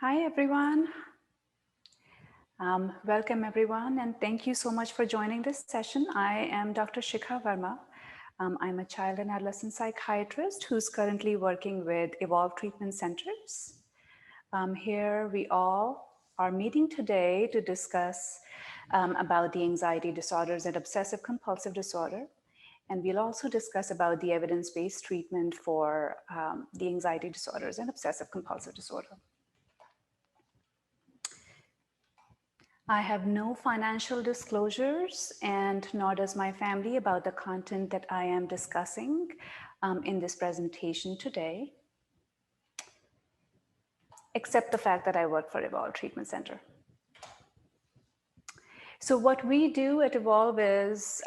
Hi, everyone. Welcome, everyone, and thank you so much for joining this session. I am Dr. Shikha Verma. I'm a child and adolescent psychiatrist who's currently working with Evolve Treatment Centers. Here we all are meeting today to discuss about the anxiety disorders and obsessive compulsive disorder. And we'll also discuss about the evidence-based treatment for the anxiety disorders and obsessive compulsive disorder. I have no financial disclosures, and nor does my family, about the content that I am discussing in this presentation today, except the fact that I work for Evolve Treatment Center. So what we do at Evolve is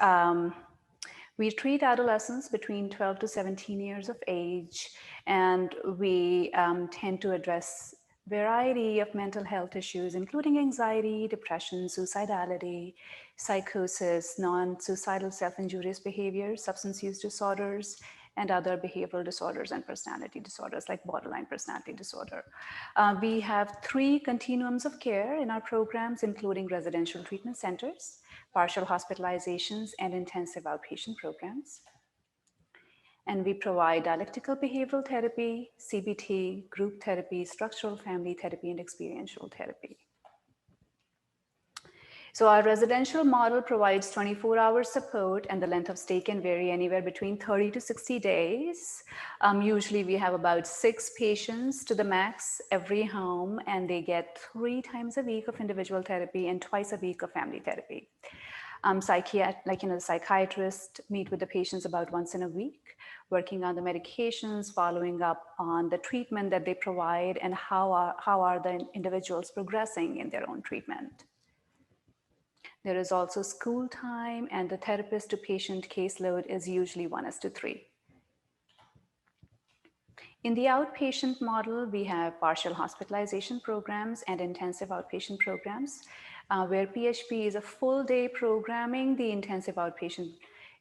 we treat adolescents between 12 to 17 years of age, and we tend to address variety of mental health issues, including anxiety, depression, suicidality, psychosis, non-suicidal self-injurious behaviors, substance use disorders, and other behavioral disorders and personality disorders like borderline personality disorder. We have 3 continuums of care in our programs, including residential treatment centers, partial hospitalizations, and intensive outpatient programs. And we provide dialectical behavioral therapy, CBT, group therapy, structural family therapy, and experiential therapy. So our residential model provides 24-hour support, and the length of stay can vary anywhere between 30 to 60 days. Usually we have about 6 patients to the max every home, and they get 3 times a week of individual therapy and twice a week of family therapy. The psychiatrists meet with the patients about once in a week, working on the medications, following up on the treatment that they provide, and how are the individuals progressing in their own treatment. There is also school time, and the therapist to patient caseload is usually 1:3. In the outpatient model, we have partial hospitalization programs and intensive outpatient programs, where PHP is a full day programming. The intensive outpatient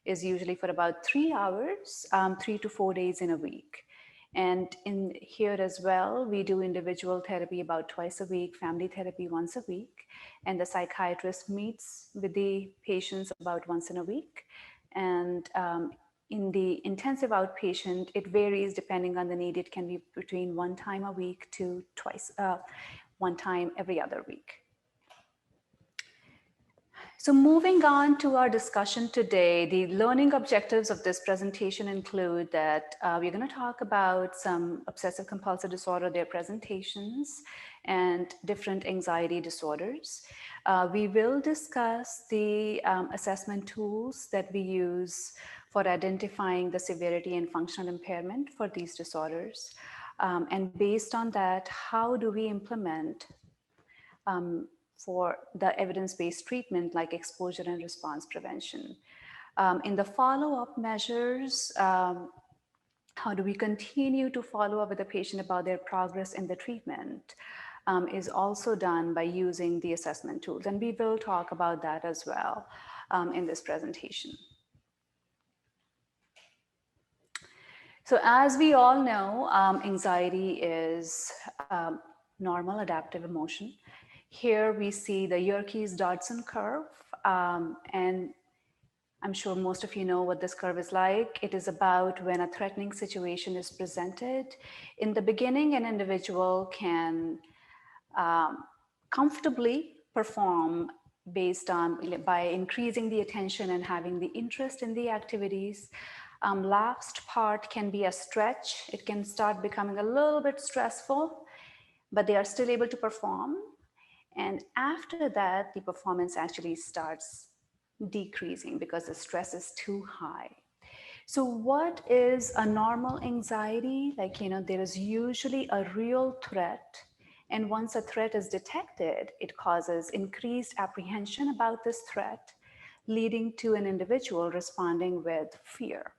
is usually for about 3 hours, 3 to 4 days in a week. And in here as well, we do individual therapy about twice a week, family therapy once a week, and the psychiatrist meets with the patients about once in a week. And in the intensive outpatient, it varies depending on the need. It can be between 1 time a week to 1 time every other week. So moving on to our discussion today, the learning objectives of this presentation include that we're going to talk about some obsessive compulsive disorder, their presentations, and different anxiety disorders. We will discuss the assessment tools that we use for identifying the severity and functional impairment for these disorders. And based on that, how do we implement for the evidence-based treatment like exposure and response prevention. In the follow-up measures, how do we continue to follow up with the patient about their progress in the treatment is also done by using the assessment tools. And we will talk about that as well in this presentation. So as we all know, anxiety is normal adaptive emotion. Here we see the Yerkes-Dodson curve, and I'm sure most of you know what this curve is like. It is about when a threatening situation is presented. In the beginning, an individual can comfortably perform by increasing the attention and having the interest in the activities. Last part can be a stretch. It can start becoming a little bit stressful, but they are still able to perform. And after that, the performance actually starts decreasing because the stress is too high. So what is a normal anxiety? There is usually a real threat. And once a threat is detected, it causes increased apprehension about this threat, leading to an individual responding with fear,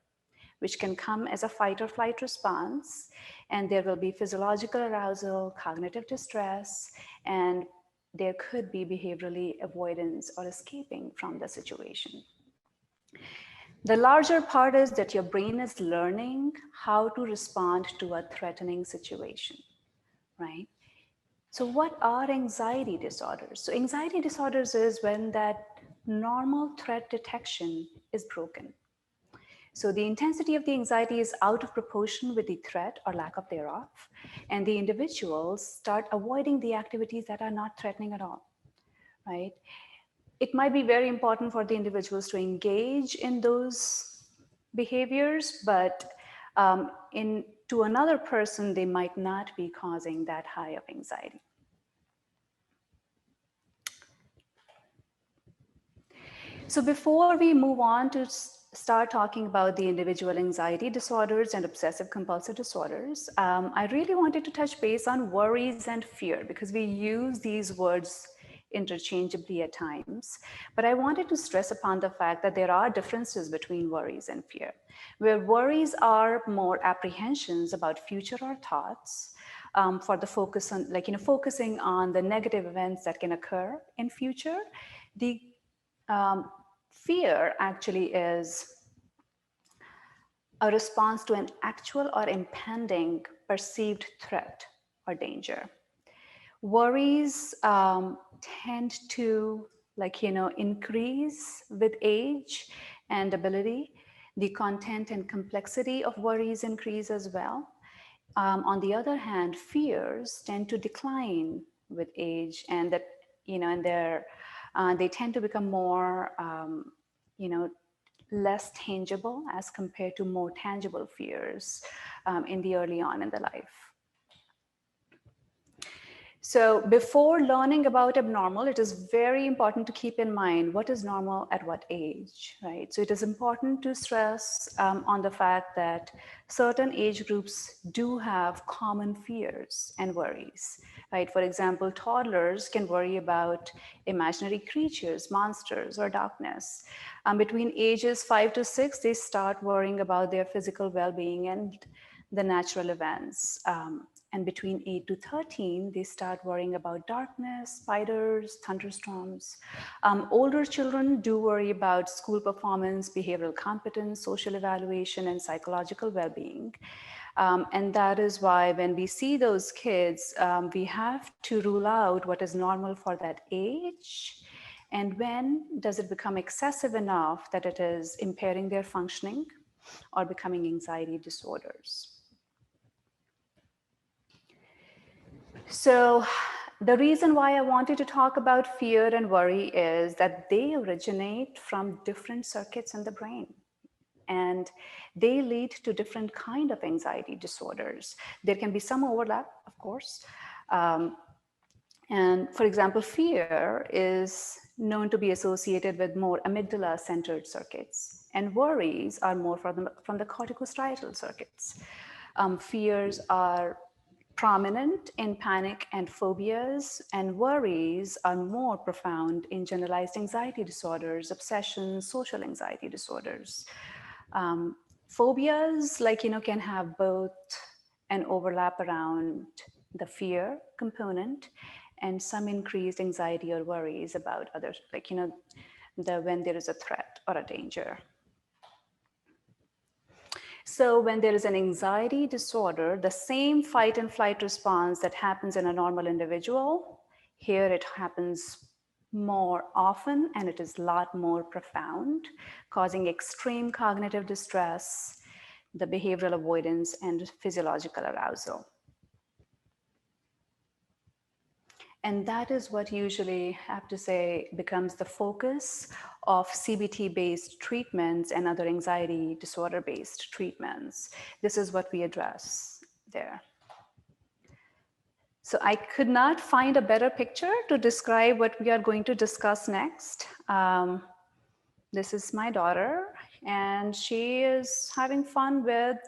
which can come as a fight or flight response. And there will be physiological arousal, cognitive distress, and there could be behaviorally avoidance or escaping from the situation. The larger part is that your brain is learning how to respond to a threatening situation, right? So what are anxiety disorders? So anxiety disorders is when that normal threat detection is broken. So the intensity of the anxiety is out of proportion with the threat or lack of thereof, and the individuals start avoiding the activities that are not threatening at all, right? It might be very important for the individuals to engage in those behaviors, but to another person, they might not be causing that high of anxiety. So before we move on to start talking about the individual anxiety disorders and obsessive compulsive disorders, I really wanted to touch base on worries and fear because we use these words interchangeably at times. But I wanted to stress upon the fact that there are differences between worries and fear, where worries are more apprehensions about future or thoughts, for the focus on, focusing on the negative events that can occur in future. The fear actually is a response to an actual or impending perceived threat or danger. Worries tend to, increase with age and ability. The content and complexity of worries increase as well. On the other hand, fears tend to decline with age, and that, and they tend to become more, less tangible as compared to more tangible fears in the early on in the life. So before learning about abnormal, it is very important to keep in mind what is normal at what age, right? So it is important to stress on the fact that certain age groups do have common fears and worries, right? For example, toddlers can worry about imaginary creatures, monsters, or darkness. Between ages 5 to 6, they start worrying about their physical well-being and the natural events. And between 8 to 13, they start worrying about darkness, spiders, thunderstorms. Older children do worry about school performance, behavioral competence, social evaluation, and psychological well-being. And that is why when we see those kids, we have to rule out what is normal for that age and when does it become excessive enough that it is impairing their functioning or becoming anxiety disorders. So the reason why I wanted to talk about fear and worry is that they originate from different circuits in the brain. And they lead to different kind of anxiety disorders. There can be some overlap, of course. And for example, fear is known to be associated with more amygdala-centered circuits. And worries are more from the corticostriatal circuits. Fears are prominent in panic and phobias, and worries are more profound in generalized anxiety disorders, obsessions, social anxiety disorders. Phobias, can have both an overlap around the fear component and some increased anxiety or worries about others, when there is a threat or a danger. So when there is an anxiety disorder, the same fight and flight response that happens in a normal individual, here it happens more often and it is a lot more profound, causing extreme cognitive distress, the behavioral avoidance, and physiological arousal. And that is what usually, I have to say, becomes the focus of CBT-based treatments and other anxiety disorder-based treatments. This is what we address there. So I could not find a better picture to describe what we are going to discuss next. This is my daughter, and she is having fun with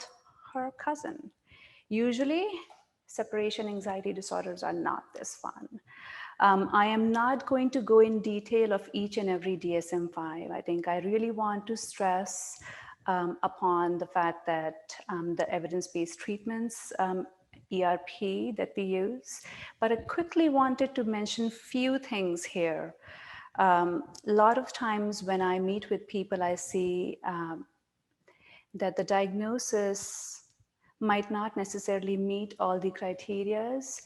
her cousin. Usually, separation anxiety disorders are not this fun. I am not going to go in detail of each and every DSM-5. I think I really want to stress upon the fact that the evidence-based treatments, ERP that we use, but I quickly wanted to mention few things here. A lot of times when I meet with people, I see that the diagnosis might not necessarily meet all the criterias.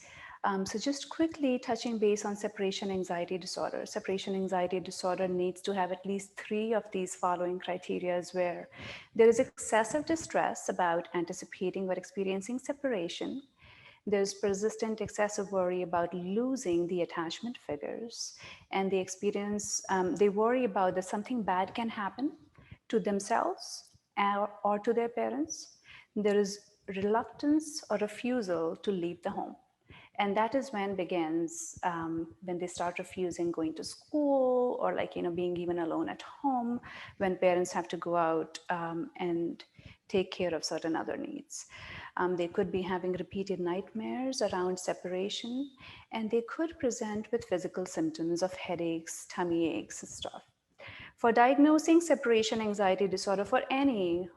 So just quickly touching base on separation anxiety disorder. Separation anxiety disorder needs to have at least 3 of these following criteria, where there is excessive distress about anticipating or experiencing separation. There's persistent excessive worry about losing the attachment figures, and they worry about that something bad can happen to themselves or to their parents. There is reluctance or refusal to leave the home. And that is when begins when they start refusing going to school, or being even alone at home, when parents have to go out and take care of certain other needs. They could be having repeated nightmares around separation, and they could present with physical symptoms of headaches, tummy aches, and stuff. For diagnosing separation anxiety disorder, for any,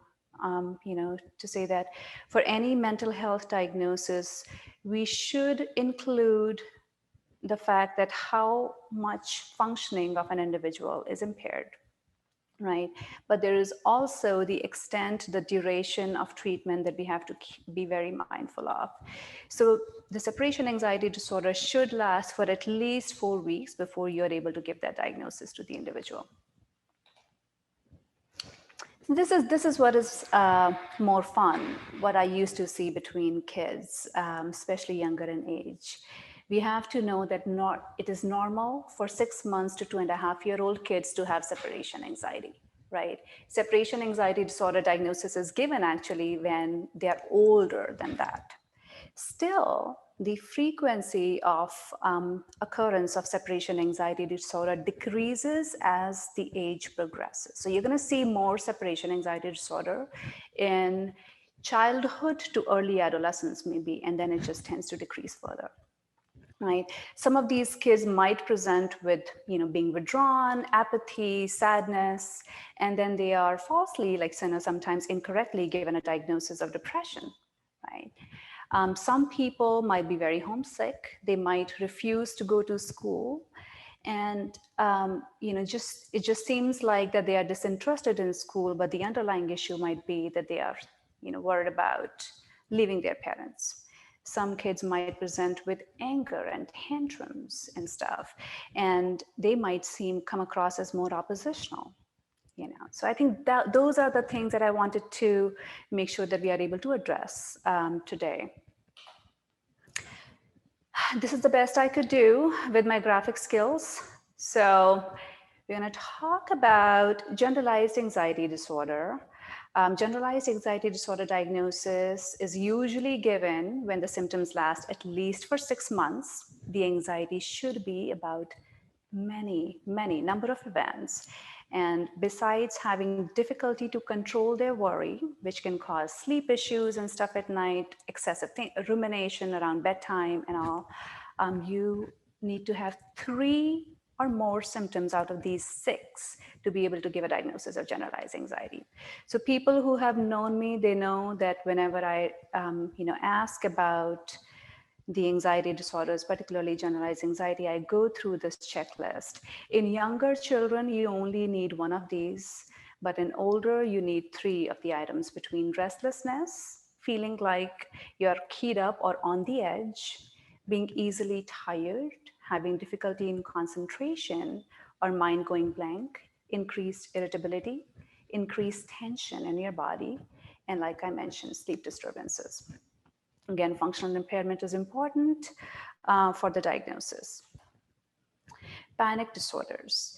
to say that for any mental health diagnosis, we should include the fact that how much functioning of an individual is impaired, right? But there is also the extent, the duration of treatment that we have to be very mindful of. So the separation anxiety disorder should last for at least 4 weeks before you're able to give that diagnosis to the individual. This is what is more fun, what I used to see between kids, especially younger in age. We have to know that it is normal for 6 months to 2.5-year-old kids to have separation anxiety, right? Separation anxiety disorder diagnosis is given actually when they're older than that. Still, the frequency of occurrence of separation anxiety disorder decreases as the age progresses. So you're going to see more separation anxiety disorder in childhood to early adolescence maybe, and then it just tends to decrease further. Right. Some of these kids might present with, being withdrawn, apathy, sadness, and then they are falsely, sometimes incorrectly given a diagnosis of depression. Right. Some people might be very homesick. They might refuse to go to school, and it just seems like that they are disinterested in school. But the underlying issue might be that they are, worried about leaving their parents. Some kids might present with anger and tantrums and stuff, and they might come across as more oppositional. So I think that those are the things that I wanted to make sure that we are able to address today. This is the best I could do with my graphic skills. So we're going to talk about generalized anxiety disorder. Generalized anxiety disorder diagnosis is usually given when the symptoms last at least for 6 months. The anxiety should be about many number of events. And besides having difficulty to control their worry, which can cause sleep issues and stuff at night, excessive rumination around bedtime and all, you need to have 3 or more symptoms out of these 6 to be able to give a diagnosis of generalized anxiety. So people who have known me, they know that whenever I ask about the anxiety disorders, particularly generalized anxiety, I go through this checklist. In younger children, you only need 1 of these, but in older, you need 3 of the items, between restlessness, feeling like you're keyed up or on the edge, being easily tired, having difficulty in concentration or mind going blank, increased irritability, increased tension in your body, and like I mentioned, sleep disturbances. Again, functional impairment is important for the diagnosis. Panic disorders.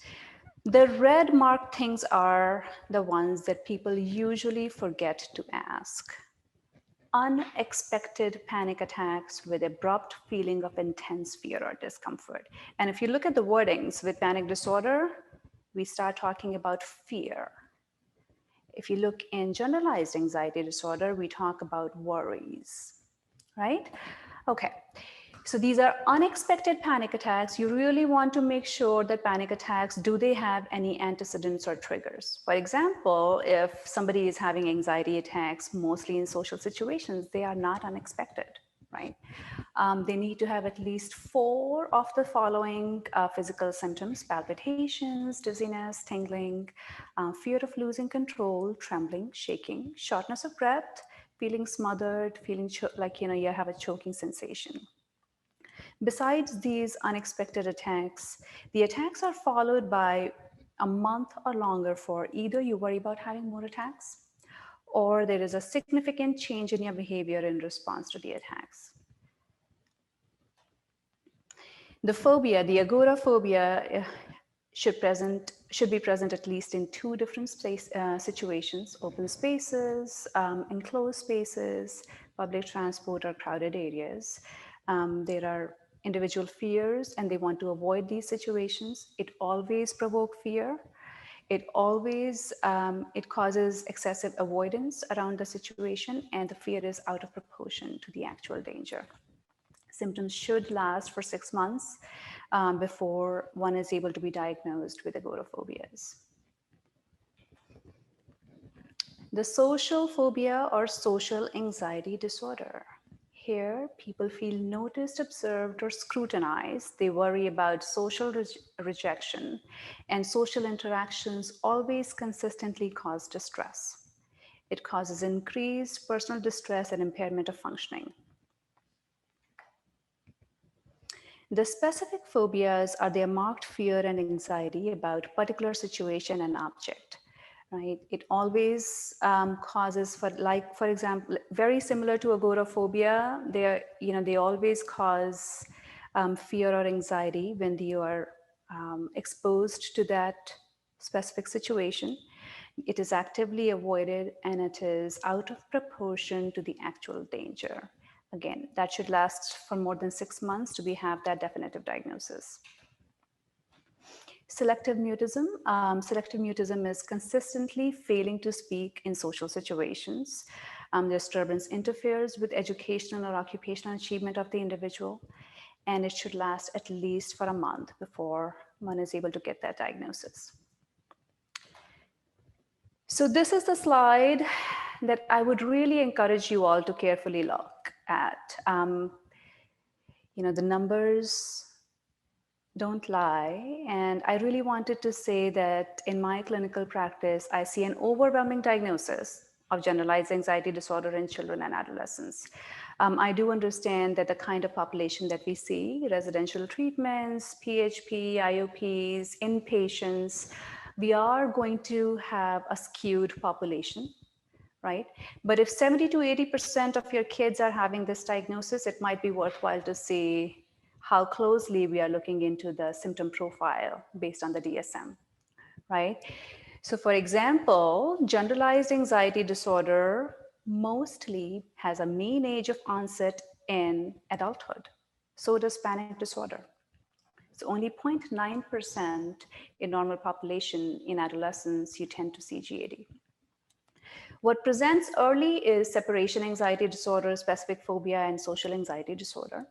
The red marked things are the ones that people usually forget to ask. Unexpected panic attacks with abrupt feeling of intense fear or discomfort. And if you look at the wordings with panic disorder, we start talking about fear. If you look in generalized anxiety disorder, we talk about worries. Right? Okay. So these are unexpected panic attacks. You really want to make sure that panic attacks, do they have any antecedents or triggers? For example, if somebody is having anxiety attacks, mostly in social situations, they are not unexpected, right? They need to have at least 4 of the following physical symptoms: palpitations, dizziness, tingling, fear of losing control, trembling, shaking, shortness of breath, feeling smothered, feeling like you have a choking sensation. Besides these unexpected attacks, the attacks are followed by a month or longer for either you worry about having more attacks or there is a significant change in your behavior in response to the attacks. The phobia, the agoraphobia, should be present at least in two different situations: open spaces, enclosed spaces, public transport, or crowded areas. There are individual fears and they want to avoid these situations. It always provokes fear. It causes excessive avoidance around the situation, and the fear is out of proportion to the actual danger. Symptoms should last for 6 months before one is able to be diagnosed with agoraphobias. The social phobia or social anxiety disorder. Here, people feel noticed, observed, or scrutinized. They worry about social rejection, and social interactions always consistently cause distress. It causes increased personal distress and impairment of functioning. The specific phobias are their marked fear and anxiety about particular situation and object. Right? It always causes, for example, very similar to agoraphobia. They always cause fear or anxiety when you are exposed to that specific situation. It is actively avoided and it is out of proportion to the actual danger. Again, that should last for more than 6 months to have that definitive diagnosis. Selective mutism. Selective mutism is consistently failing to speak in social situations. Disturbance interferes with educational or occupational achievement of the individual, and it should last at least for a month before one is able to get that diagnosis. So this is the slide that I would really encourage you all to carefully look at. The numbers don't lie. And I really wanted to say that in my clinical practice, I see an overwhelming diagnosis of generalized anxiety disorder in children and adolescents. I do understand that the kind of population that we see, residential treatments, PHP, IOPs, inpatients, we are going to have a skewed population, right? But if 70 to 80% of your kids are having this diagnosis, it might be worthwhile to see how closely we are looking into the symptom profile based on the DSM, right? So for example, generalized anxiety disorder mostly has a mean age of onset in adulthood. So does panic disorder. So only 0.9% in normal population in adolescents, you tend to see GAD. What presents early is separation anxiety disorder, specific phobia, and social anxiety disorder.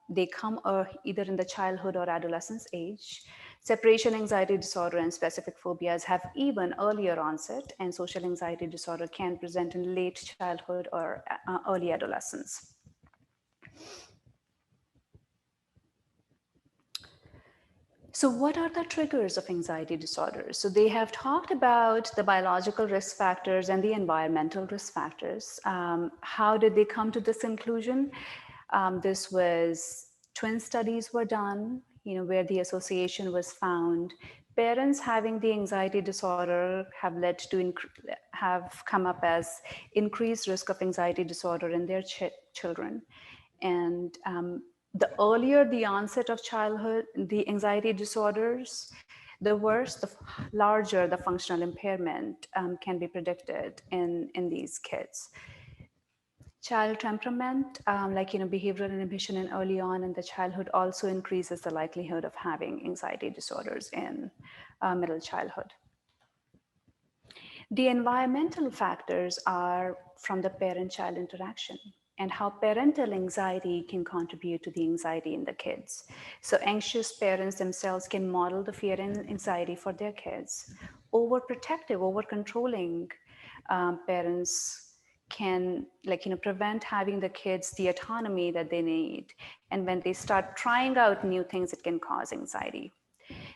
They come either in the childhood or adolescence age. Separation anxiety disorder and specific phobias have even earlier onset, and social anxiety disorder can present in late childhood or early adolescence. So what are the triggers of anxiety disorders? So they have talked about the biological risk factors and the environmental risk factors. How did they come to this conclusion? This was twin studies were done, where the association was found. Parents having the anxiety disorder have come up as increased risk of anxiety disorder in their children. And the earlier the onset of childhood, the anxiety disorders, the worse, the larger the functional impairment can be predicted in these kids. Child temperament, behavioral inhibition in early on in the childhood also increases the likelihood of having anxiety disorders in middle childhood. The environmental factors are from the parent-child interaction and how parental anxiety can contribute to the anxiety in the kids. So anxious parents themselves can model the fear and anxiety for their kids. Overprotective, over-controlling parents can prevent having the kids the autonomy that they need. And when they start trying out new things, it can cause anxiety.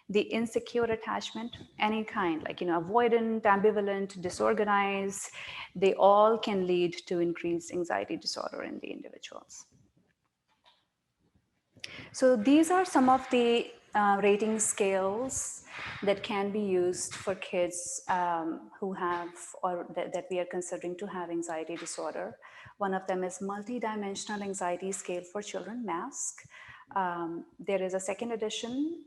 The insecure attachment, any kind, avoidant, ambivalent, disorganized, they all can lead to increased anxiety disorder in the individuals. So these are some of the rating scales that can be used for kids who have or that we are considering to have anxiety disorder. One of them is multidimensional anxiety scale for children, MASC. There is a second edition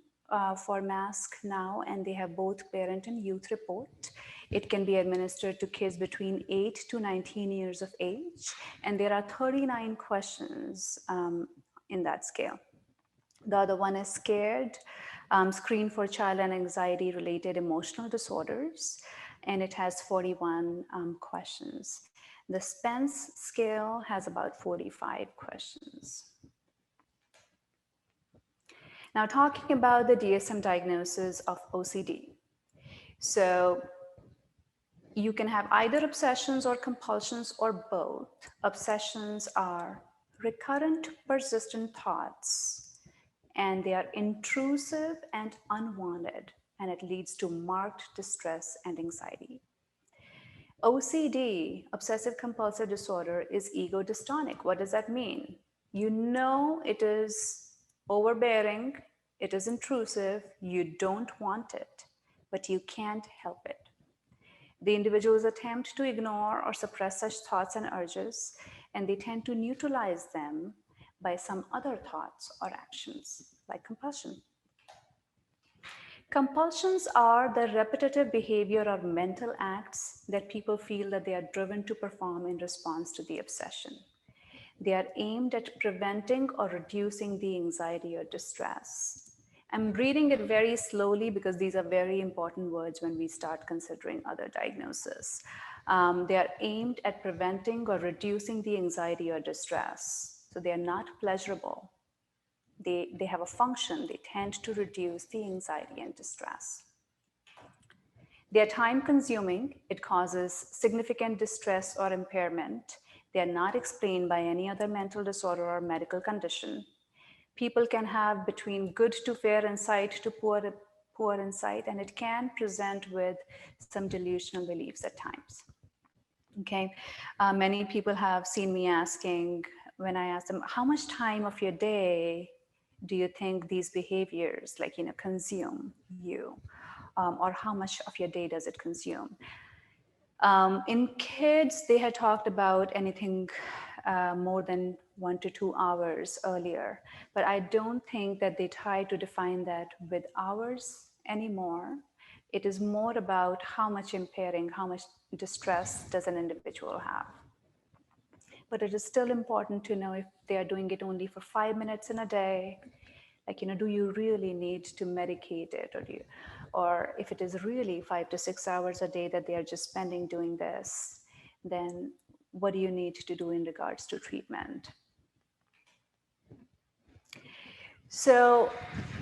for MASC now, and they have both parent and youth report. It can be administered to kids between 8 to 19 years of age, and there are 39 questions in that scale. The other one is SCARED, Screen for Child and Anxiety Related Emotional Disorders, and it has 41 questions. The Spence scale has about 45 questions. Now, talking about the DSM diagnosis of OCD. So you can have either obsessions or compulsions or both. Obsessions are recurrent, persistent thoughts, and they are intrusive and unwanted, and it leads to marked distress and anxiety. OCD, obsessive compulsive disorder, is ego dystonic. What does that mean? You know it is overbearing, it is intrusive, you don't want it, but you can't help it. The individuals attempt to ignore or suppress such thoughts and urges, and they tend to neutralize them by some other thoughts or actions, like compulsion. Compulsions are the repetitive behavior or mental acts that people feel that they are driven to perform in response to the obsession. They are aimed at preventing or reducing the anxiety or distress. I'm reading it very slowly because these are very important words when we start considering other diagnoses. They are aimed at preventing or reducing the anxiety or distress. So they are not pleasurable. They have a function. They tend to reduce the anxiety and distress. They are time consuming. It causes significant distress or impairment. They are not explained by any other mental disorder or medical condition. People can have between good to fair insight to poor insight, and it can present with some delusional beliefs at times. Okay, many people have seen me asking, when I ask them, how much time of your day do you think these behaviors consume you? Or how much of your day does it consume? In kids, they had talked about anything more than 1 to 2 hours earlier, but I don't think that they try to define that with hours anymore. It is more about how much impairing, how much distress does an individual have. But it is still important to know if they are doing it only for 5 minutes in a day, do you really need to medicate it, or if it is really 5 to 6 hours a day that they are just spending doing this, then what do you need to do in regards to treatment? So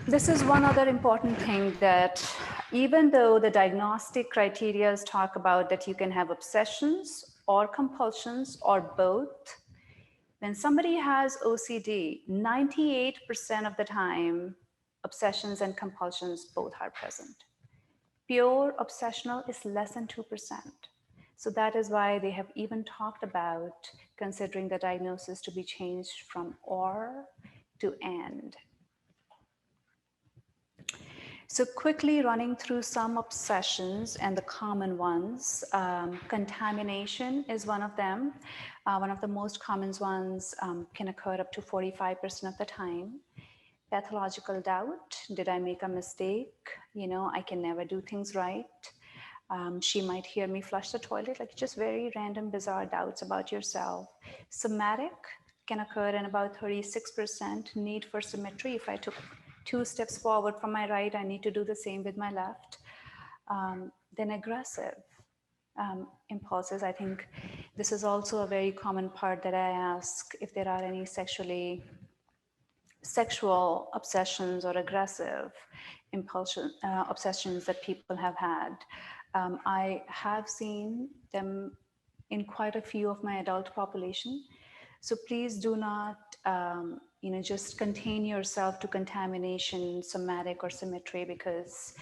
this is one other important thing, that even though the diagnostic criteria talk about that you can have obsessions or compulsions or both, when somebody has OCD, 98% of the time, obsessions and compulsions both are present. Pure obsessional is less than 2%. So that is why they have even talked about considering the diagnosis to be changed from or to and. So quickly running through some obsessions and the common ones. Contamination is one of them. One of the most common ones can occur up to 45% of the time. Pathological doubt. Did I make a mistake? I can never do things right. She might hear me flush the toilet, just very random, bizarre doubts about yourself. Somatic can occur in about 36%. Need for symmetry. If I took 2 steps forward from my right, I need to do the same with my left. Then aggressive impulses. I think this is also a very common part that I ask if there are any sexual obsessions or aggressive obsessions that people have had. I have seen them in quite a few of my adult population. So please do not, just contain yourself to contamination, somatic or symmetry, because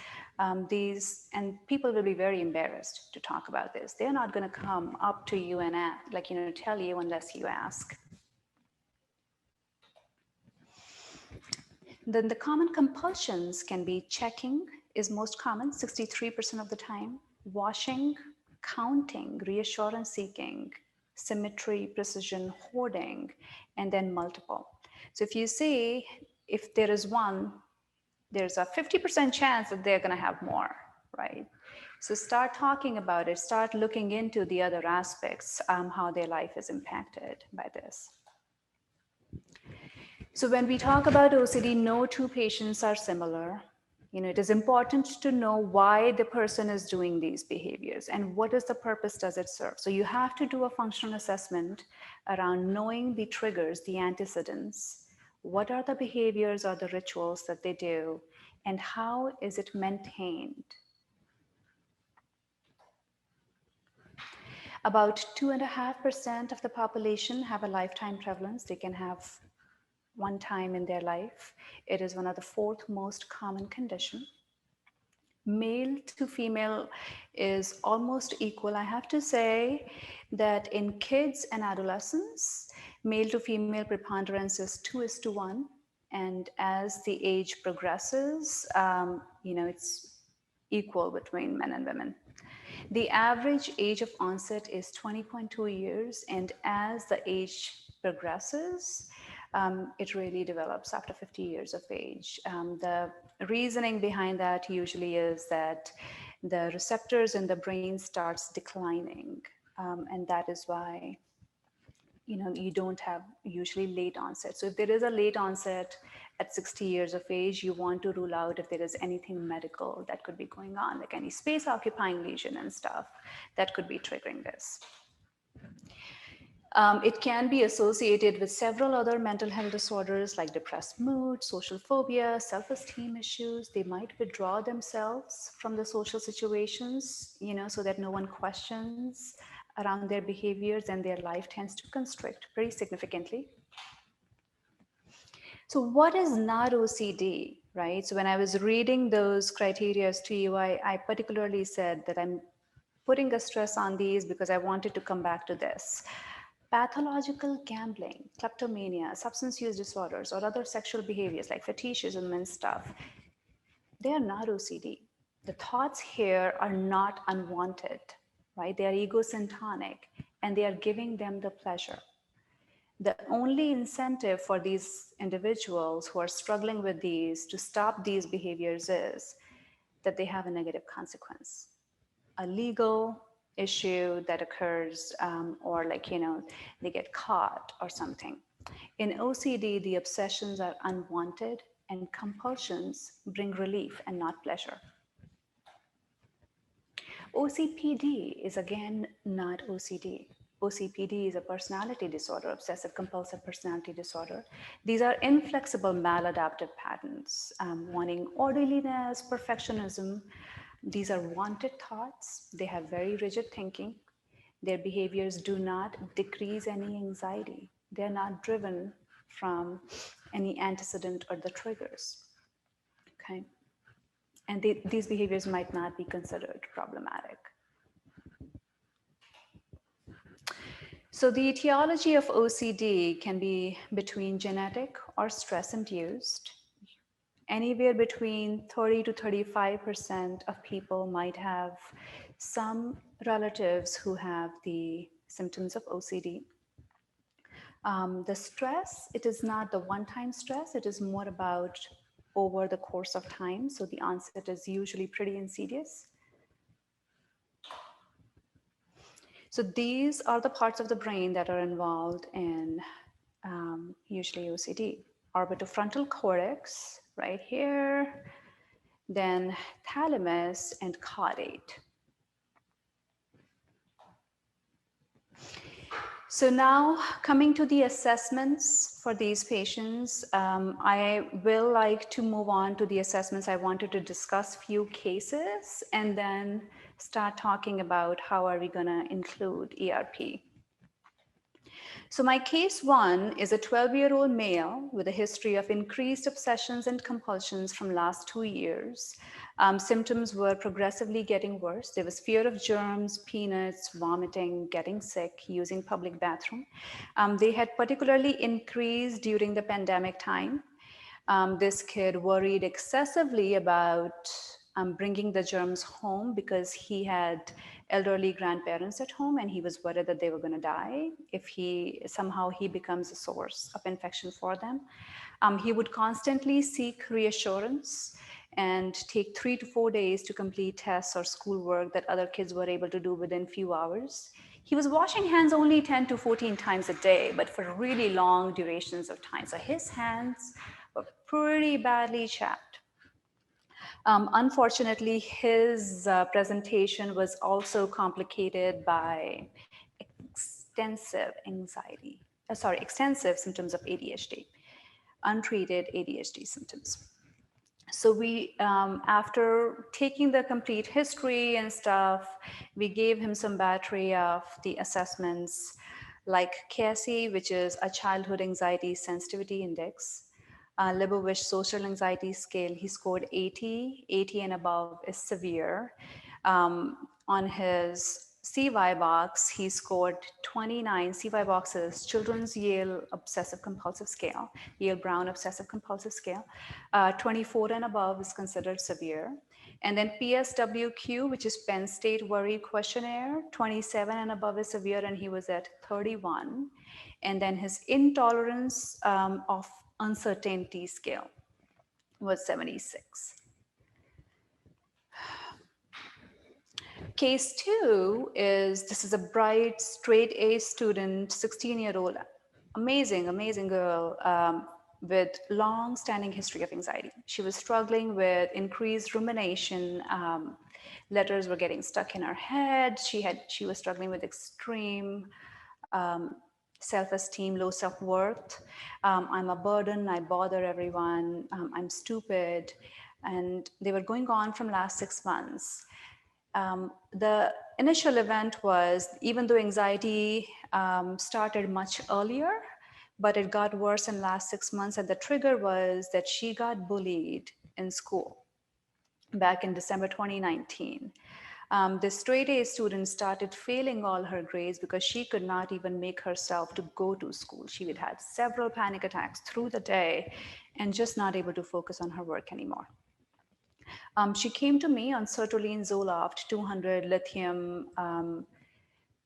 people will be very embarrassed to talk about this. They're not going to come up to you and tell you unless you ask. Then the common compulsions can be checking is most common, 63% of the time, washing, counting, reassurance seeking, symmetry, precision, hoarding, and then multiple. So if you see, if there is one, there's a 50% chance that they're going to have more, right? So start talking about it, start looking into the other aspects, how their life is impacted by this. So when we talk about OCD, no two patients are similar. It is important to know why the person is doing these behaviors and what is the purpose does it serve. So you have to do a functional assessment around knowing the triggers, the antecedents. What are the behaviors or the rituals that they do, and how is it maintained? About 2.5% of the population have a lifetime prevalence. They can have one time in their life. It is one of the fourth most common condition. Male to female is almost equal. I have to say that in kids and adolescents, male to female preponderance is 2:1. And as the age progresses, it's equal between men and women. The average age of onset is 20.2 years, and as the age progresses, it really develops after 50 years of age. The reasoning behind that usually is that the receptors in the brain starts declining, and that is why you don't have usually late onset. So if there is a late onset at 60 years of age, you want to rule out if there is anything medical that could be going on, like any space occupying lesion and stuff that could be triggering this. It can be associated with several other mental health disorders like depressed mood, social phobia, self-esteem issues. They might withdraw themselves from the social situations, so that no one questions around their behaviors, and their life tends to constrict pretty significantly. So what is not OCD, right? So when I was reading those criteria to you, I particularly said that I'm putting a stress on these because I wanted to come back to this. Pathological gambling, kleptomania, substance use disorders, or other sexual behaviors like fetishism and stuff, they are not OCD. The thoughts here are not unwanted, right? They are egocentric, and they are giving them the pleasure. The only incentive for these individuals who are struggling with these to stop these behaviors is that they have a negative consequence, a legal issue that occurs, or they get caught or something. In OCD, the obsessions are unwanted, and compulsions bring relief and not pleasure. OCPD is again not OCD. OCPD is a personality disorder, obsessive-compulsive personality disorder. These are inflexible maladaptive patterns, wanting orderliness, perfectionism. These are wanted thoughts. They have very rigid thinking. Their behaviors do not decrease any anxiety. They're not driven from any antecedent or the triggers, okay? And these behaviors might not be considered problematic. So the etiology of OCD can be between genetic or stress-induced. Anywhere between 30 to 35% of people might have some relatives who have the symptoms of OCD. The stress, it is not the one-time stress, it is more about over the course of time. So the onset is usually pretty insidious. So these are the parts of the brain that are involved in usually OCD. Orbitofrontal cortex right here, then thalamus and caudate. So now coming to the assessments for these patients, I will like to move on to the assessments. I wanted to discuss few cases and then start talking about how are we gonna include ERP. So my case one is a 12-year-old male with a history of increased obsessions and compulsions from last 2 years. Symptoms were progressively getting worse. There was fear of germs, peanuts, vomiting, getting sick, using public bathroom. They had particularly increased during the pandemic time. This kid worried excessively about bringing the germs home because he had elderly grandparents at home, and he was worried that they were going to die if he becomes a source of infection for them. He would constantly seek reassurance and take 3 to 4 days to complete tests or schoolwork that other kids were able to do within few hours. He was washing hands only 10 to 14 times a day, but for really long durations of time. So his hands were pretty badly chapped. Unfortunately, his presentation was also complicated by extensive symptoms of ADHD, untreated ADHD symptoms. So after taking the complete history and stuff, we gave him some battery of the assessments like CASI, which is a childhood anxiety sensitivity index, Libovish social anxiety scale. He scored 80. 80 and above is severe. On his CY box, he scored 29. CY box is Children's Yale Obsessive Compulsive Scale, Yale Brown Obsessive Compulsive Scale. 24 and above is considered severe. And then PSWQ, which is Penn State Worry Questionnaire, 27 and above is severe, and he was at 31. And then his intolerance of uncertainty scale was 76. Case 2 this is a bright, straight A student, 16-year-old, amazing girl with long-standing history of anxiety. She was struggling with increased rumination. Letters were getting stuck in her head. She was struggling with extreme self-esteem, low self-worth. I'm a burden, I bother everyone, I'm stupid. And they were going on from last 6 months. The initial event was, even though anxiety started much earlier, but it got worse in last 6 months. And the trigger was that she got bullied in school back in December 2019. This straight A student started failing all her grades because she could not even make herself to go to school. She would have several panic attacks through the day and just not able to focus on her work anymore. She came to me on sertraline Zoloft, 200 lithium,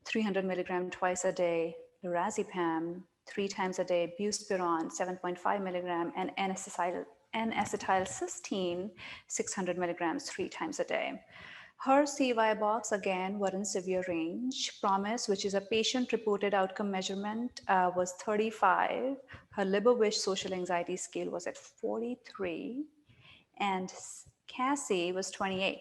300 milligram twice a day, lorazepam 3 times a day, buspirone 7.5 milligram, and N-acetylcysteine 600 milligrams 3 times a day. Her CY box, again, were in severe range. PROMIS, which is a patient-reported outcome measurement, was 35. Her Libovish social anxiety scale was at 43. And CASI was 28.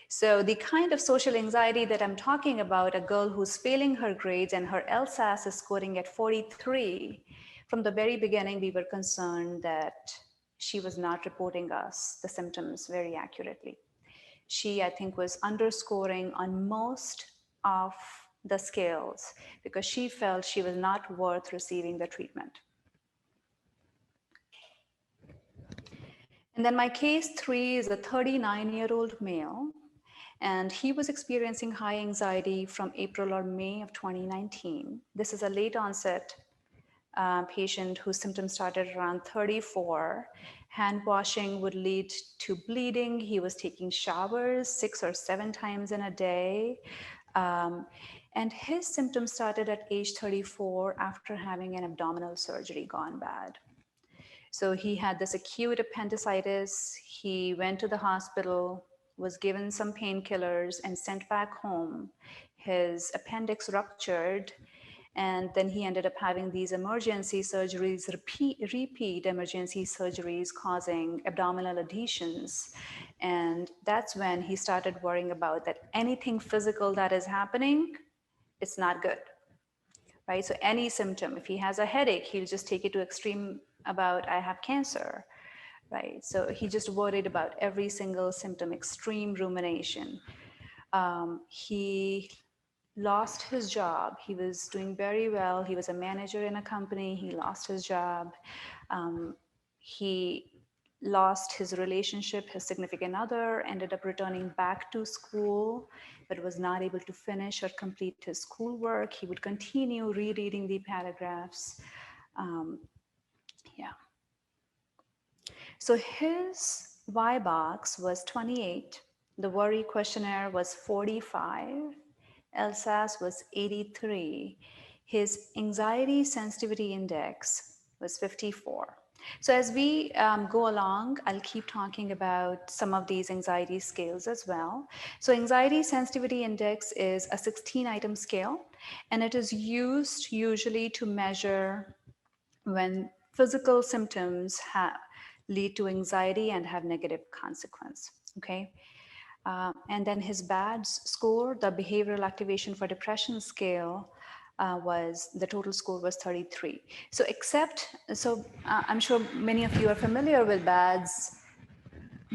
So the kind of social anxiety that I'm talking about, a girl who's failing her grades and her LSAS is scoring at 43, from the very beginning, we were concerned that she was not reporting us the symptoms very accurately. She, I think, was underscoring on most of the scales because she felt she was not worth receiving the treatment. And then my case 3 is a 39-year-old male, and he was experiencing high anxiety from April or May of 2019. This is a late onset patient whose symptoms started around 34. Hand washing would lead to bleeding. He was taking showers 6 or 7 times in a day. And his symptoms started at age 34 after having an abdominal surgery gone bad. So he had this acute appendicitis. He went to the hospital, was given some painkillers, and sent back home. His appendix ruptured, and then he ended up having these emergency surgeries, repeat emergency surgeries causing abdominal adhesions. And that's when he started worrying about that anything physical that is happening, it's not good, right? So any symptom, if he has a headache, he'll just take it to extreme about, I have cancer, right? So he just worried about every single symptom, extreme rumination. He lost his job. He was doing very well. He was a manager in a company. He lost his job. He lost his relationship. His significant other ended up returning back to school, but was not able to finish or complete his schoolwork. He would continue rereading the paragraphs. Yeah. So his Y box was 28, the worry questionnaire was 45, LSAS was 83, his anxiety sensitivity index was 54. So as we go along, I'll keep talking about some of these anxiety scales as well. So anxiety sensitivity index is a 16-item scale, and it is used usually to measure when physical symptoms lead to anxiety and have negative consequence. Okay. And then his BADS score, the behavioral activation for depression scale, was the total score was 33. I'm sure many of you are familiar with BADS.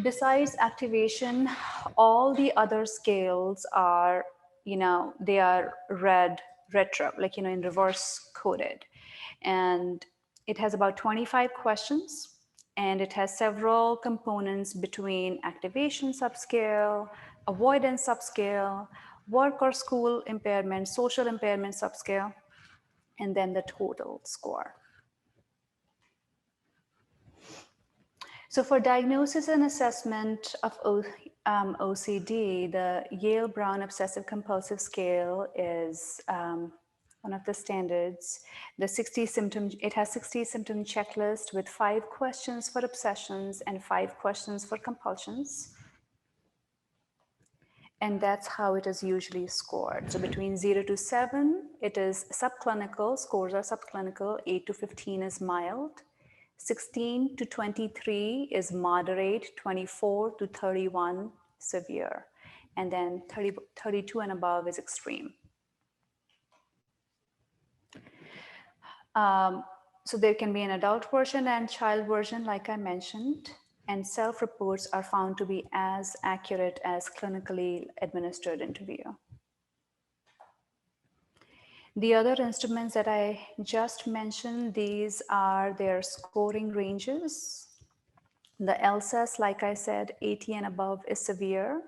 Besides activation, all the other scales are, they are retro, like, in reverse coded. And it has about 25 questions, and it has several components between activation subscale, avoidance subscale, work or school impairment, social impairment subscale, and then the total score. So for diagnosis and assessment of OCD, the Yale-Brown Obsessive-Compulsive Scale is one of the standards. It has 60 symptom checklist with 5 questions for obsessions and 5 questions for compulsions. And that's how it is usually scored. So between 0 to 7, it is subclinical, scores are subclinical, 8 to 15 is mild, 16 to 23 is moderate, 24 to 31 severe, and then 32 and above is extreme. So there can be an adult version and child version, like I mentioned, and self-reports are found to be as accurate as clinically administered interview. The other instruments that I just mentioned, these are their scoring ranges. The LSAS, like I said, 80 and above is severe,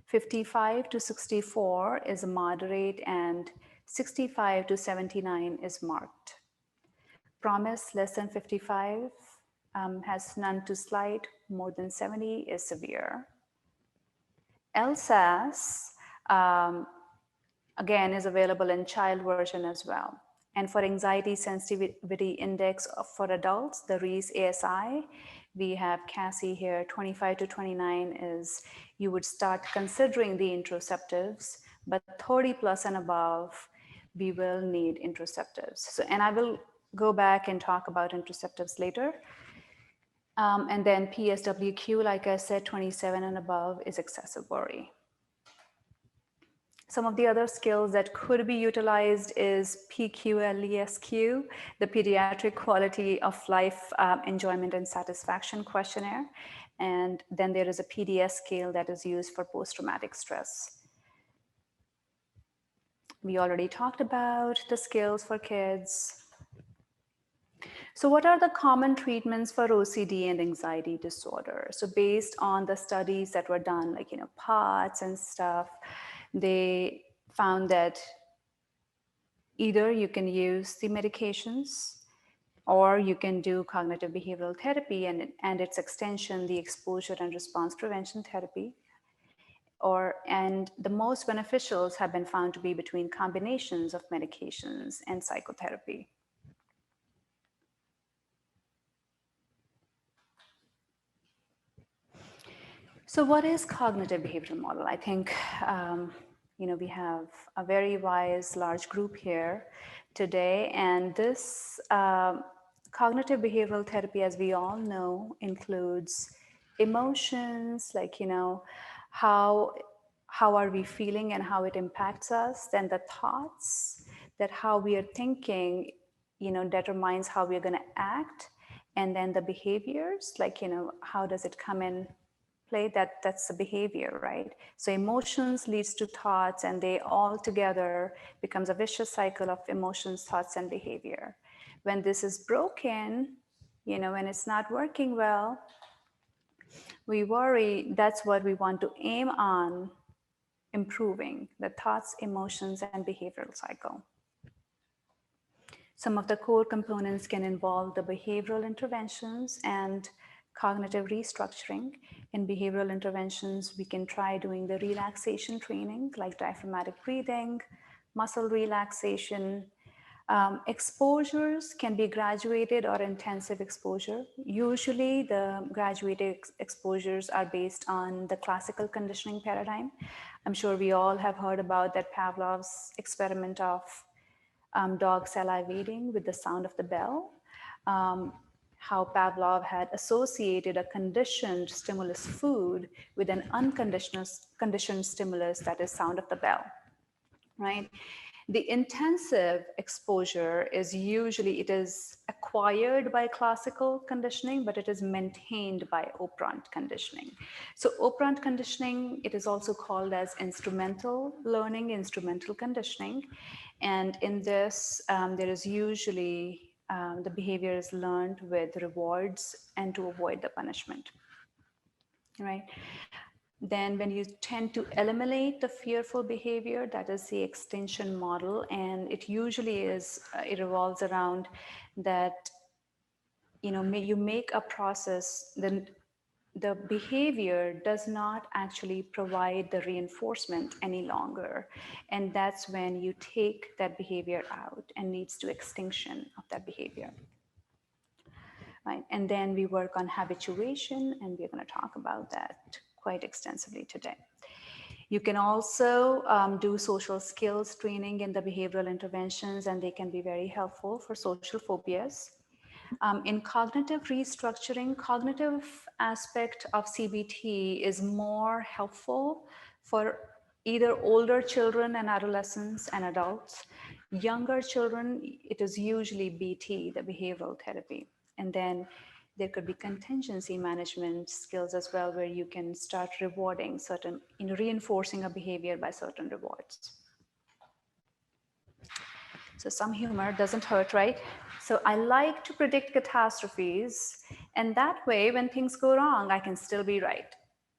55 to 64 is moderate, and 65 to 79 is marked. PROMIS less than 55 has none to slight, more than 70 is severe. LSAS, again, is available in child version as well. And for anxiety sensitivity index for adults, the Reese ASI, we have Cassie here, 25 to 29 is, you would start considering the interoceptives, but 30 plus and above, we will need interoceptives. So, and I will go back and talk about interoceptives later. And then PSWQ, like I said, 27 and above is excessive worry. Some of the other skills that could be utilized is PQLESQ, the Pediatric Quality of Life Enjoyment and Satisfaction Questionnaire. And then there is a PDS scale that is used for post-traumatic stress. We already talked about the skills for kids. So what are the common treatments for OCD and anxiety disorder? So based on the studies that were done, like, POTS and stuff, they found that either you can use the medications or you can do cognitive behavioral therapy and its extension, the exposure and response prevention therapy. And the most beneficials have been found to be between combinations of medications and psychotherapy. So what is cognitive behavioral model? I think, we have a very wise, large group here today. And this cognitive behavioral therapy, as we all know, includes emotions, like, how are we feeling and how it impacts us. Then the thoughts, that how we are thinking, determines how we're going to act. And then the behaviors, like, how does it come in play? That's the behavior, right? So emotions leads to thoughts, and they all together becomes a vicious cycle of emotions, thoughts, and behavior. When this is broken, when it's not working well, we worry. That's what we want to aim on, improving the thoughts, emotions, and behavioral cycle. Some of the core components can involve the behavioral interventions and cognitive restructuring. In behavioral interventions, we can try doing the relaxation training like diaphragmatic breathing, muscle relaxation. Exposures can be graduated or intensive exposure. Usually the graduated exposures are based on the classical conditioning paradigm. I'm sure we all have heard about that Pavlov's experiment of dog salivating with the sound of the bell. How Pavlov had associated a conditioned stimulus food with an unconditioned conditioned stimulus, that is sound of the bell, right? The intensive exposure is usually, it is acquired by classical conditioning, but it is maintained by operant conditioning. So operant conditioning, it is also called as instrumental learning, instrumental conditioning. And in this, there is usually, the behavior is learned with rewards and to avoid the punishment, right? Then when you tend to eliminate the fearful behavior, that is the extinction model. And it usually is, it revolves around that, you make a process, then the behavior does not actually provide the reinforcement any longer. And that's when you take that behavior out and leads to extinction of that behavior. Right? And then we work on habituation, and we're going to talk about that quite extensively today. You can also do social skills training in the behavioral interventions, and they can be very helpful for social phobias. In cognitive restructuring, cognitive aspect of CBT is more helpful for either older children and adolescents and adults. Younger children, it is usually BT, the behavioral therapy. And then there could be contingency management skills as well, where you can start rewarding certain, reinforcing a behavior by certain rewards. So some humor doesn't hurt, right? So I like to predict catastrophes, and that way when things go wrong, I can still be right.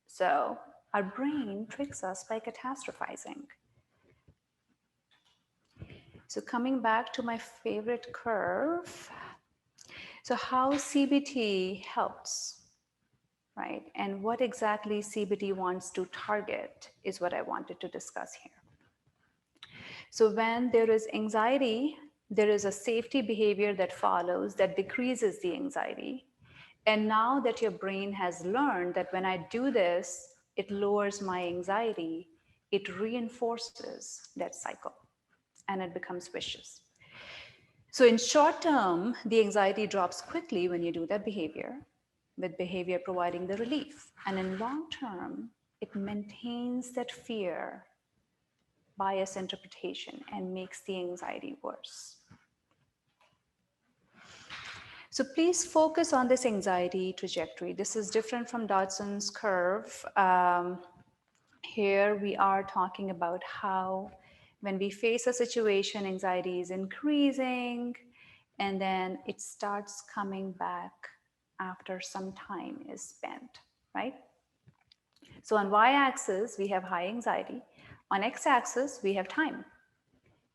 So our brain tricks us by catastrophizing. So coming back to my favorite curve, so how CBT helps, right? And what exactly CBT wants to target is what I wanted to discuss here. So when there is anxiety, there is a safety behavior that follows that decreases the anxiety. And now that your brain has learned that when I do this, it lowers my anxiety, it reinforces that cycle and it becomes vicious. So in short term, the anxiety drops quickly when you do that behavior, with behavior providing the relief. And in long term, it maintains that fear, bias interpretation, and makes the anxiety worse. So please focus on this anxiety trajectory. This is different from Dodson's curve. Here we are talking about how when we face a situation, anxiety is increasing, and then it starts coming back after some time is spent, right? So on y-axis, we have high anxiety. On x-axis, we have time.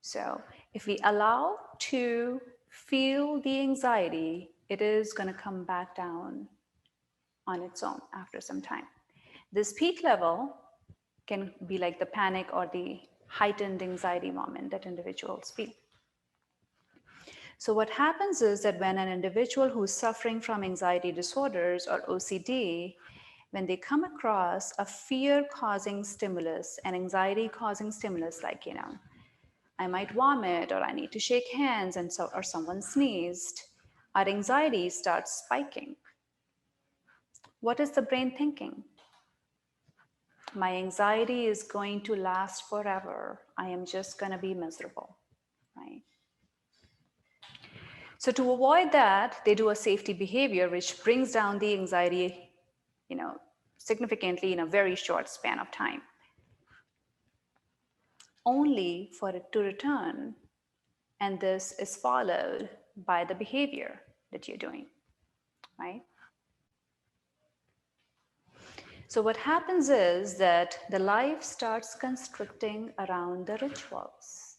So if we allow to feel the anxiety, it is going to come back down on its own after some time. This peak level can be like the panic or the heightened anxiety moment that individuals feel. So what happens is that when an individual who's suffering from anxiety disorders or OCD, when they come across a fear-causing stimulus, an anxiety-causing stimulus, like, I might vomit, or I need to shake hands, and so, or someone sneezed, our anxiety starts spiking. What is the brain thinking? My anxiety is going to last forever. I am just going to be miserable, right? So to avoid that, they do a safety behavior which brings down the anxiety, significantly in a very short span of time, only for it to return. And this is followed by the behavior that you're doing, right? So what happens is that the life starts constricting around the rituals.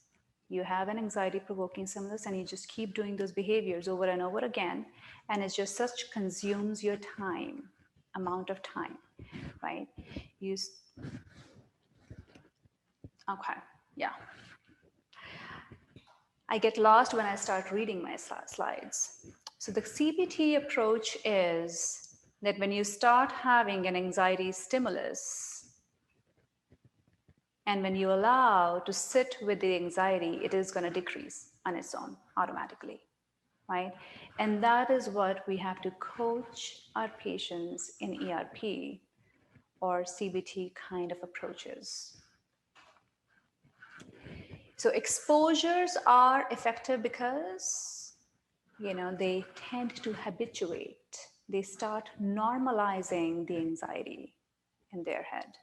You have an anxiety-provoking stimulus and you just keep doing those behaviors over and over again, and it just such consumes your time, amount of time, right? Okay, yeah. I get lost when I start reading my slides. So the CBT approach is that when you start having an anxiety stimulus, and when you allow to sit with the anxiety, it is going to decrease on its own automatically, right? And that is what we have to coach our patients in ERP or CBT kind of approaches. So exposures are effective because, they tend to habituate. They start normalizing the anxiety in their head.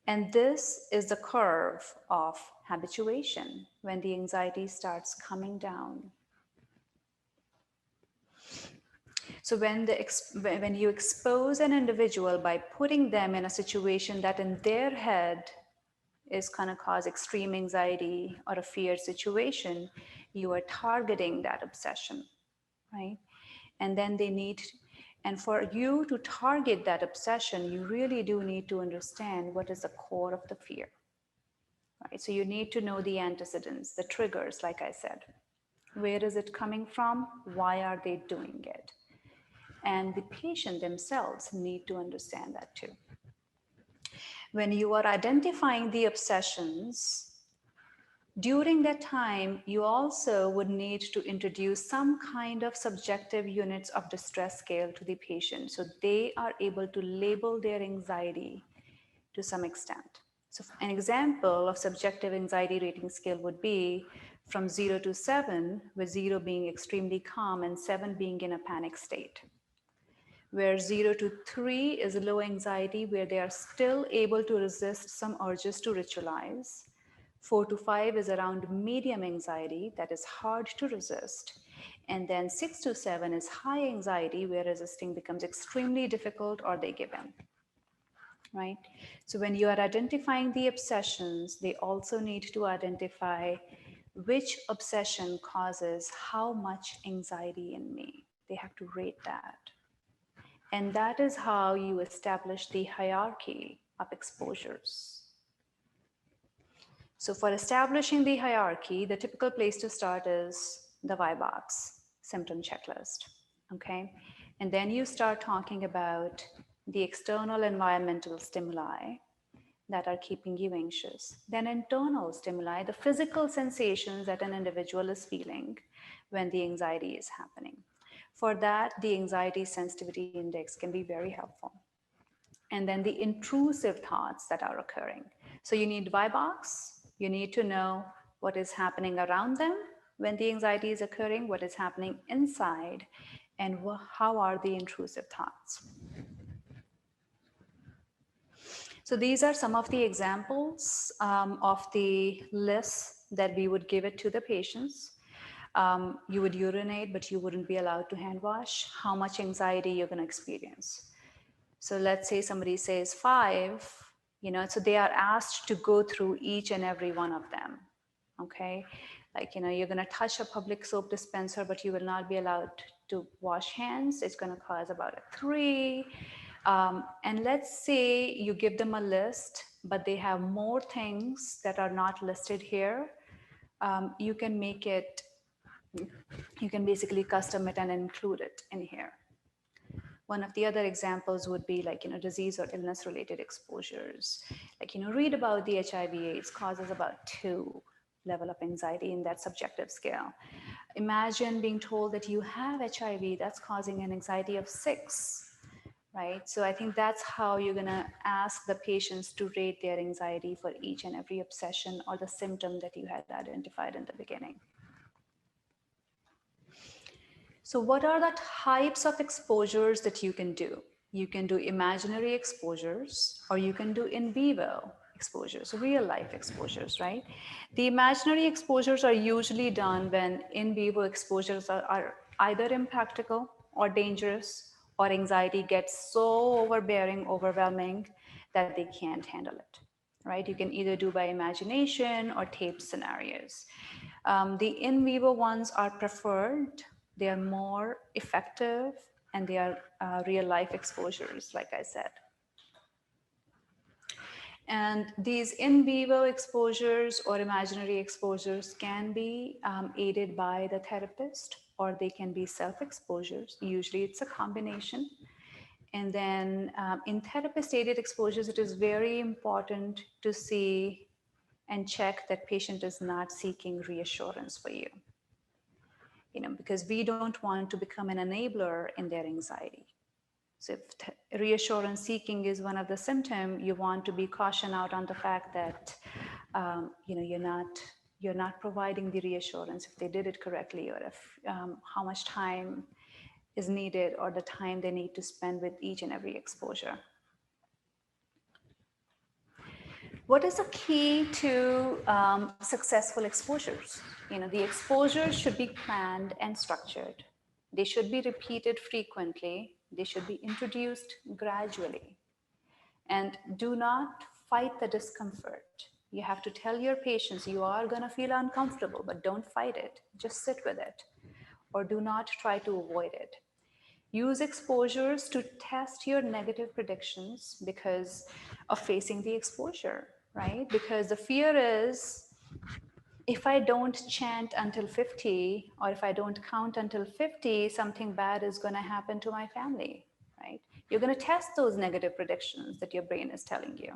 And this is the curve of habituation when the anxiety starts coming down. So when you expose an individual by putting them in a situation that in their head is going to cause extreme anxiety or a fear situation, you are targeting that obsession, right? And then and for you to target that obsession, you really do need to understand what is the core of the fear, right? So you need to know the antecedents, the triggers, like I said. Where is it coming from? Why are they doing it? And the patient themselves need to understand that too. When you are identifying the obsessions, during that time, you also would need to introduce some kind of subjective units of distress scale to the patient so they are able to label their anxiety to some extent. So an example of subjective anxiety rating scale would be from 0 to 7, with 0 being extremely calm and 7 being in a panic state. Where 0 to 3 is low anxiety, where they are still able to resist some urges to ritualize. 4 to 5 is around medium anxiety, that is hard to resist. And then 6 to 7 is high anxiety, where resisting becomes extremely difficult or they give in, right? So when you are identifying the obsessions, they also need to identify which obsession causes how much anxiety in me. They have to rate that. And that is how you establish the hierarchy of exposures. So for establishing the hierarchy, the typical place to start is the Y box, symptom checklist, okay? And then you start talking about the external environmental stimuli that are keeping you anxious. Then internal stimuli, the physical sensations that an individual is feeling when the anxiety is happening. For that, the anxiety sensitivity index can be very helpful. And then the intrusive thoughts that are occurring. So you need Y box, you need to know what is happening around them when the anxiety is occurring, what is happening inside, and how are the intrusive thoughts. So these are some of the examples of the lists that we would give it to the patients. You would urinate, but you wouldn't be allowed to hand wash. How much anxiety you're going to experience. So let's say somebody says 5, so they are asked to go through each and every one of them, okay? Like, you're going to touch a public soap dispenser, but you will not be allowed to wash hands. It's going to cause about a 3. And let's say you give them a list, but they have more things that are not listed here. You can basically custom it and include it in here. One of the other examples would be like, disease or illness related exposures. Like, read about the HIV/AIDS causes about 2 level of anxiety in that subjective scale. Imagine being told that you have HIV, that's causing an anxiety of 6. Right? So I think that's how you're going to ask the patients to rate their anxiety for each and every obsession or the symptom that you had identified in the beginning. So what are the types of exposures that you can do? You can do imaginary exposures, or you can do in vivo exposures, real life exposures, right? The imaginary exposures are usually done when in vivo exposures are either impractical or dangerous, or anxiety gets so overbearing, overwhelming that they can't handle it, right? You can either do by imagination or taped scenarios. The in vivo ones are preferred. They are more effective, and they are real life exposures, like I said. And these in vivo exposures or imaginary exposures can be aided by the therapist, or they can be self-exposures. Usually it's a combination. And then in therapist-aided exposures, it is very important to see and check that patient is not seeking reassurance for you. Because we don't want to become an enabler in their anxiety. So if reassurance seeking is one of the symptoms, you want to be cautioned out on the fact that you're not providing the reassurance if they did it correctly, or if how much time is needed, or the time they need to spend with each and every exposure. What is the key to successful exposures? The exposures should be planned and structured. They should be repeated frequently. They should be introduced gradually. And do not fight the discomfort. You have to tell your patients you are going to feel uncomfortable, but don't fight it. Just sit with it, or do not try to avoid it. Use exposures to test your negative predictions because of facing the exposure, right? Because the fear is, if I don't chant until 50, or if I don't count until 50, something bad is going to happen to my family, right? You're going to test those negative predictions that your brain is telling you.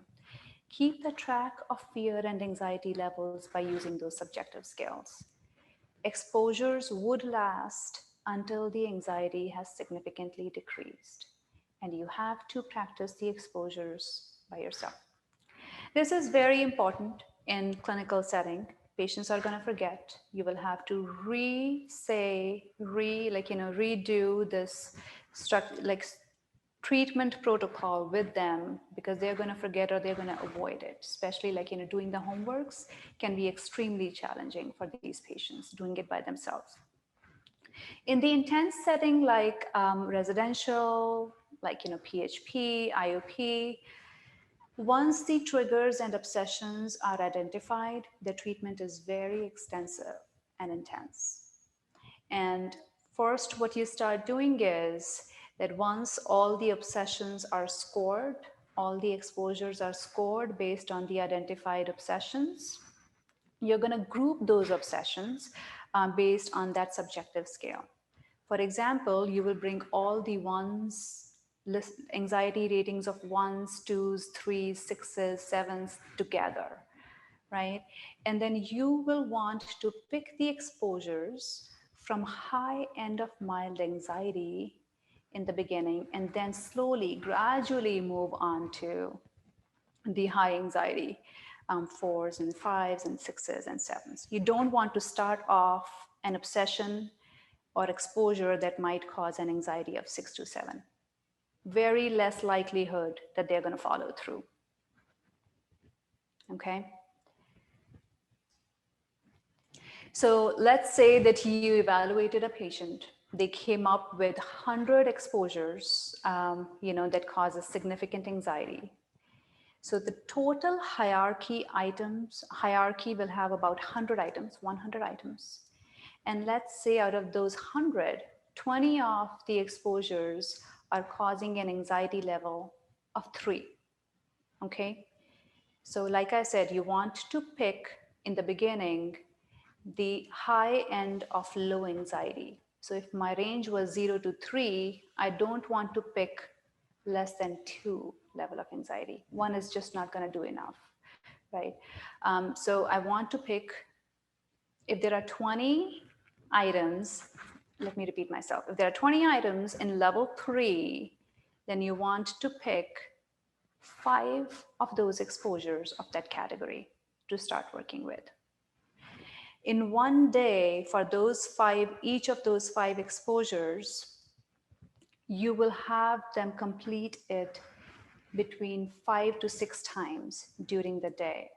Keep the track of fear and anxiety levels by using those subjective scales. Exposures would last until the anxiety has significantly decreased, and you have to practice the exposures by yourself. This is very important in clinical setting. Patients are going to forget. You will have to redo this treatment protocol with them, because they're going to forget or they're going to avoid it. Especially doing the homeworks can be extremely challenging for these patients, doing it by themselves. In the intense setting, like residential, PHP, IOP, once the triggers and obsessions are identified, the treatment is very extensive and intense. And first, what you start doing is that once all the obsessions are scored, all the exposures are scored based on the identified obsessions, you're going to group those obsessions based on that subjective scale. For example, you will bring all the ones, anxiety ratings of 1s, 2s, 3s, 6s, 7s together, right? And then you will want to pick the exposures from high end of mild anxiety in the beginning, and then slowly, gradually move on to the high anxiety 4s and 5s and 6s and 7s. You don't want to start off an obsession or exposure that might cause an anxiety of 6 to 7. Very less likelihood that they're going to follow through. Okay? So let's say that you evaluated a patient. They came up with 100 exposures, that causes significant anxiety. So the total hierarchy will have about 100 items, 100 items. And let's say out of those 100, 20 of the exposures are causing an anxiety level of 3, okay? So like I said, you want to pick in the beginning the high end of low anxiety. So if my range was 0 to 3, I don't want to pick less than 2 level of anxiety. 1 is just not going to do enough, right? So I want to pick, if there are 20 items, let me repeat myself. If there are 20 items in level 3, then you want to pick 5 of those exposures of that category to start working with. In one day, for those 5, each of those 5 exposures, you will have them complete it between 5 to 6 times during the day.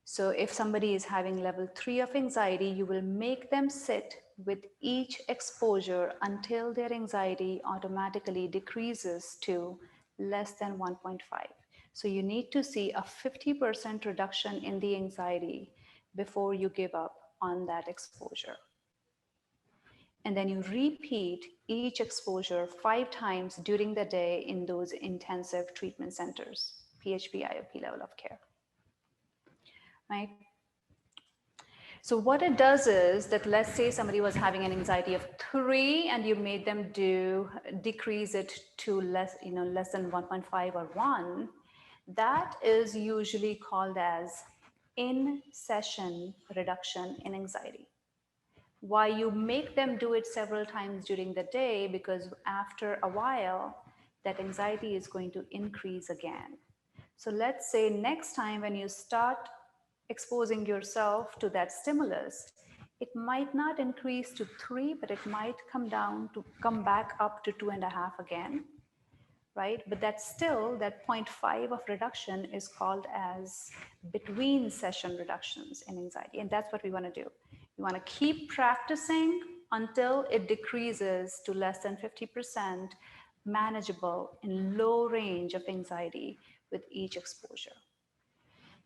So if somebody is having level 3 of anxiety, you will make them sit with each exposure until their anxiety automatically decreases to less than 1.5. So you need to see a 50% reduction in the anxiety before you give up on that exposure. And then you repeat each exposure 5 times during the day in those intensive treatment centers, PHP, IOP level of care, right? So what it does is that, let's say somebody was having an anxiety of 3 and you made them decrease it to less than 1.5 or 1. That is usually called as in-session reduction in anxiety. Why you make them do it several times during the day? Because after a while, that anxiety is going to increase again. So let's say next time when you start exposing yourself to that stimulus, it might not increase to 3, but it might come back up to 2.5 again, right? But that's still, that 0.5 of reduction is called as between session reductions in anxiety. And that's what we want to do. You want to keep practicing until it decreases to less than 50% manageable in low range of anxiety with each exposure.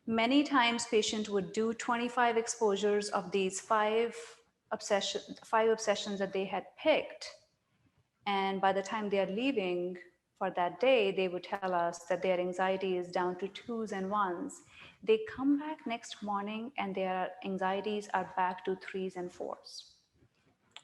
Many times patients would do 25 exposures of these five obsessions that they had picked. And by the time they are leaving for that day, they would tell us that their anxiety is down to 2s and 1s. They come back next morning and their anxieties are back to 3s and 4s,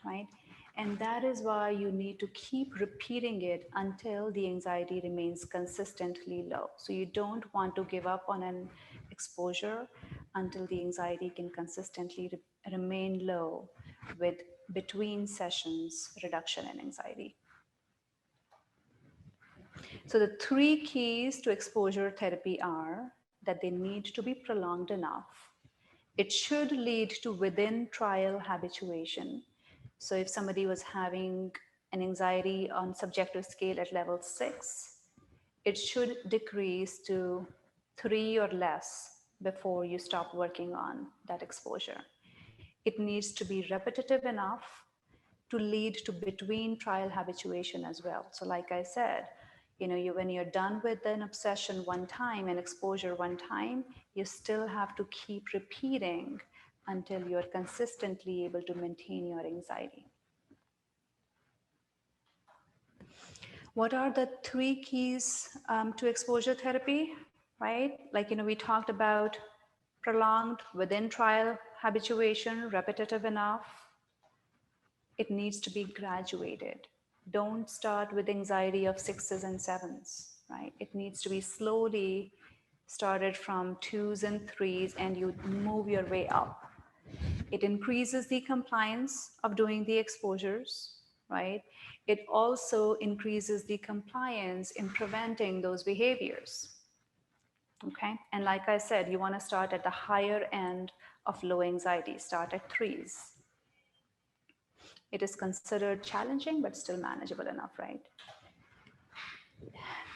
right? And that is why you need to keep repeating it until the anxiety remains consistently low. So you don't want to give up on an exposure until the anxiety can consistently remain low with between sessions reduction in anxiety. So the 3 keys to exposure therapy are that they need to be prolonged enough. It should lead to within trial habituation. So if somebody was having an anxiety on subjective scale at level 6, it should decrease to 3 or less before you stop working on that exposure. It needs to be repetitive enough to lead to between trial habituation as well. So like I said, when you're done with an obsession one time, an exposure one time, you still have to keep repeating until you're consistently able to maintain your anxiety. What are the 3 keys to exposure therapy, right? Like, we talked about prolonged within trial habituation, repetitive enough. It needs to be graduated. Don't start with anxiety of 6s and 7s, right? It needs to be slowly started from 2s and 3s, and you move your way up. It increases the compliance of doing the exposures, right? It also increases the compliance in preventing those behaviors, okay? And like I said, you want to start at the higher end of low anxiety, start at 3s. It is considered challenging, but still manageable enough, right?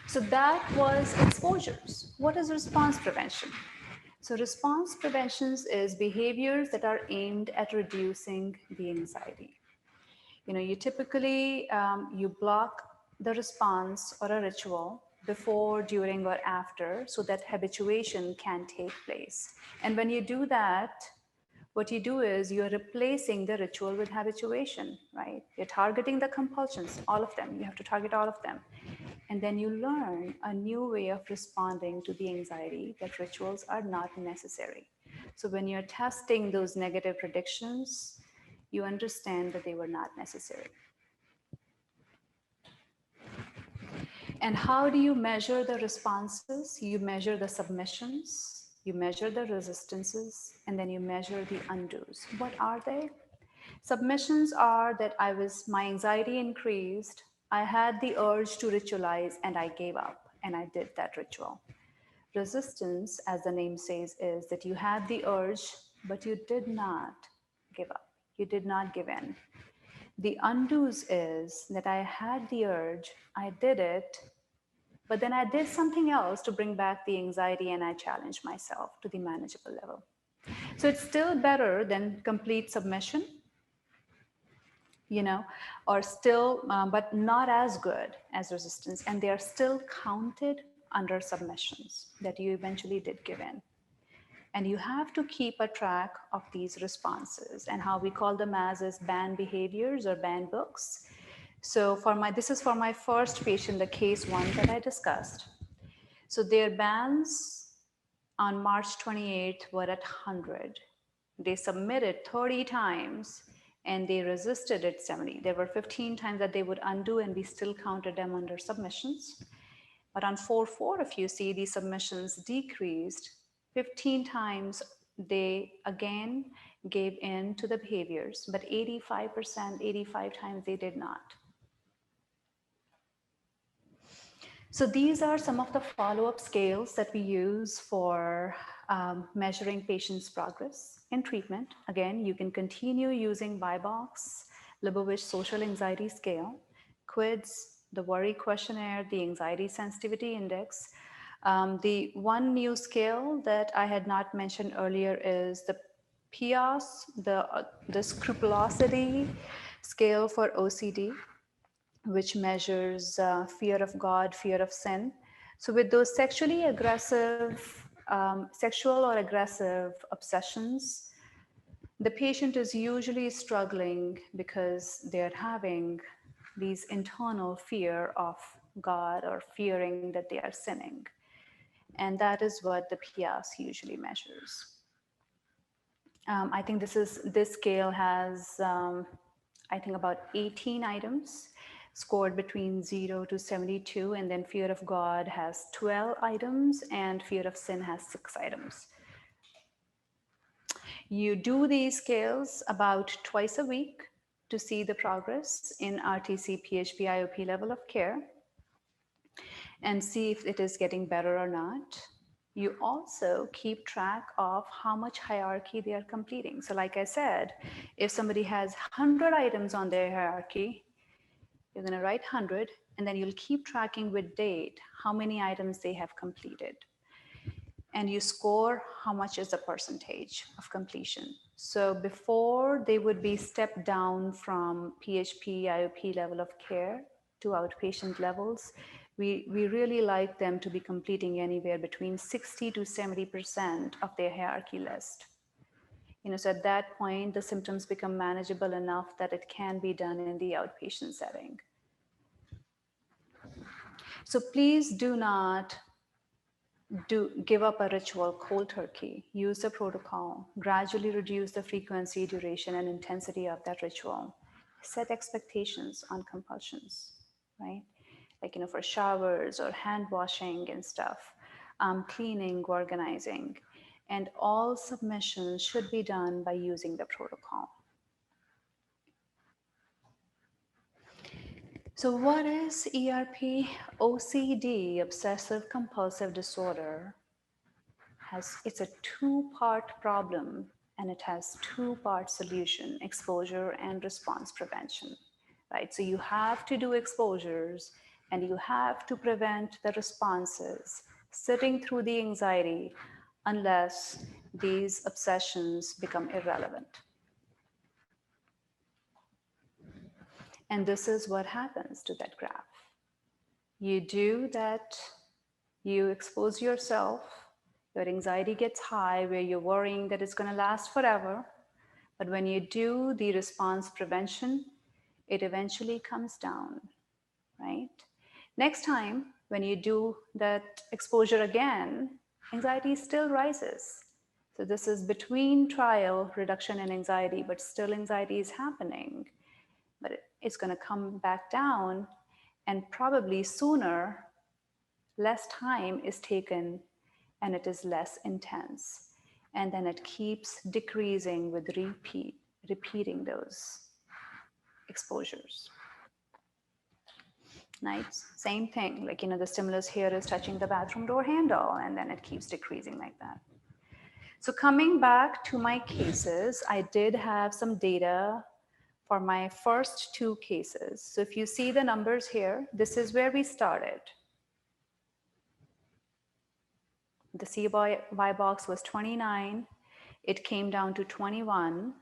So that was exposures. What is response prevention? So response preventions is behaviors that are aimed at reducing the anxiety. You typically, you block the response or a ritual before, during, or after so that habituation can take place. And when you do that, what you do is you're replacing the ritual with habituation, right? You're targeting the compulsions, all of them. You have to target all of them. And then you learn a new way of responding to the anxiety that rituals are not necessary. So when you're testing those negative predictions, you understand that they were not necessary. And how do you measure the responses? You measure the submissions, you measure the resistances, and then you measure the undos. What are they? Submissions are that my anxiety increased, I had the urge to ritualize, and I gave up, and I did that ritual. Resistance, as the name says, is that you had the urge, but you did not give up. You did not give in. The undos is that I had the urge, I did it, but then I did something else to bring back the anxiety, and I challenged myself to the manageable level. So it's still better than complete submission, or still, but not as good as resistance. And they are still counted under submissions that you eventually did give in. And you have to keep a track of these responses, and how we call them as banned behaviors or banned books. So this is for my first patient, the case one that I discussed. So their bans on March 28th were at 100. They submitted 30 times and they resisted at 70. There were 15 times that they would undo and we still counted them under submissions. But on 4-4, if you see, these submissions decreased. 15 times they again gave in to the behaviors, but 85%, 85 times they did not. So these are some of the follow-up scales that we use for measuring patients' progress in treatment. Again, you can continue using BIBOX, Leibovitz Social Anxiety Scale, QIDS, the Worry Questionnaire, the Anxiety Sensitivity Index. The one new scale that I had not mentioned earlier is the PIAS, the Scrupulosity Scale for OCD, which measures fear of God, fear of sin. So with those sexual or aggressive obsessions, the patient is usually struggling because they're having these internal fear of God or fearing that they are sinning. And that is what the PIAS usually measures. I think this scale has, I think about 18 items scored between 0 to 72, and then fear of God has 12 items and fear of sin has 6 items. You do these scales about twice a week to see the progress in RTC, PHP, IOP level of care and see if it is getting better or not. You also keep track of how much hierarchy they are completing. So like I said, if somebody has 100 items on their hierarchy, you're going to write 100, and then you'll keep tracking with date how many items they have completed. And you score how much is the percentage of completion. So before they would be stepped down from PHP, IOP level of care to outpatient levels, we really like them to be completing anywhere between 60 to 70% of their hierarchy list. So at that point, the symptoms become manageable enough that it can be done in the outpatient setting. So please do not give up a ritual cold turkey. Use the protocol. Gradually reduce the frequency, duration, and intensity of that ritual. Set expectations on compulsions, right? Like, for showers or hand washing and stuff, cleaning, organizing. And all submissions should be done by using the protocol. So what is ERP? OCD, Obsessive Compulsive Disorder, it's a two-part problem, and it has two-part solution: exposure and response prevention, right? So you have to do exposures and you have to prevent the responses, sitting through the anxiety, unless these obsessions become irrelevant. And this is what happens to that graph. You do that, you expose yourself, your anxiety gets high where you're worrying that it's going to last forever. But when you do the response prevention, it eventually comes down, right? Next time, when you do that exposure again, anxiety still rises. So this is between trial reduction in anxiety, but still anxiety is happening. But it's going to come back down, and probably sooner, less time is taken and it is less intense. And then it keeps decreasing with repeating those exposures. Right? Same thing, like, the stimulus here is touching the bathroom door handle, and then it keeps decreasing like that. So coming back to my cases, I did have some data for my first 2 cases. So if you see the numbers here, this is where we started. The CY box was 29, it came down to 21.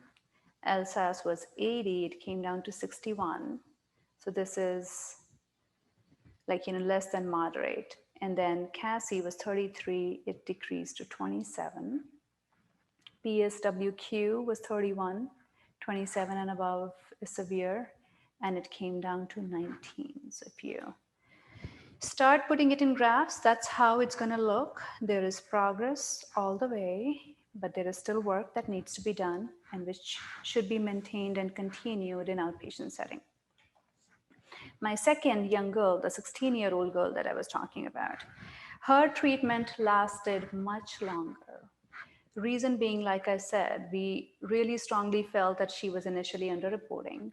LSAS was 80, it came down to 61. So this is like, less than moderate. And then Cassie was 33, it decreased to 27. PSWQ was 31, 27 and above is severe, and it came down to 19. So if you start putting it in graphs, that's how it's going to look. There is progress all the way, but there is still work that needs to be done and which should be maintained and continued in outpatient setting. My second young girl, the 16-year-old girl that I was talking about, her treatment lasted much longer. Reason being, like I said, we really strongly felt that she was initially underreporting.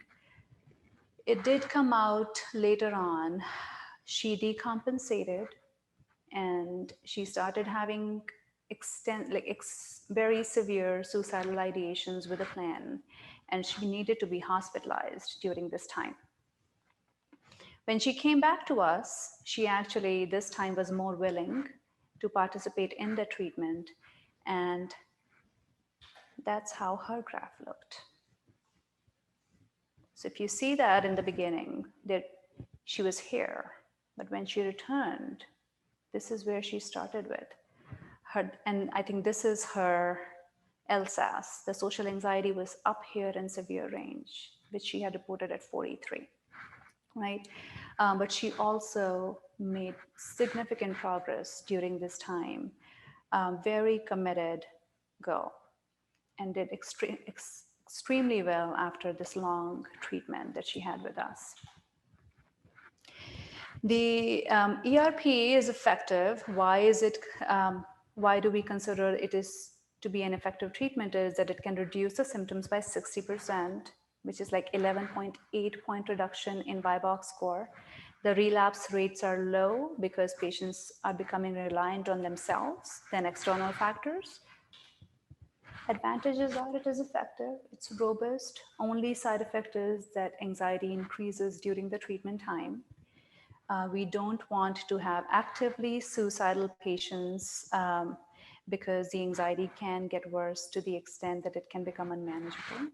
It did come out later on. She decompensated and she started having very severe suicidal ideations with a plan, and she needed to be hospitalized during this time. When she came back to us, she actually this time was more willing to participate in the treatment, and that's how her graph looked. So if you see that in the beginning, that she was here, but when she returned, this is where she started with her, and I think this is her LSAS. The social anxiety was up here in severe range, which she had reported at 43, right? But she also made significant progress during this time. Very committed girl, and did extremely well after this long treatment that she had with us. The ERP is effective. Why is it? Why do we consider it is to be an effective treatment? Is that it can reduce the symptoms by 60%, which is like 11.8 point reduction in VIBOX score. The relapse rates are low because patients are becoming reliant on themselves than external factors. Advantages are it is effective, it's robust. Only side effect is that anxiety increases during the treatment time. We don't want to have actively suicidal patients because the anxiety can get worse to the extent that it can become unmanageable,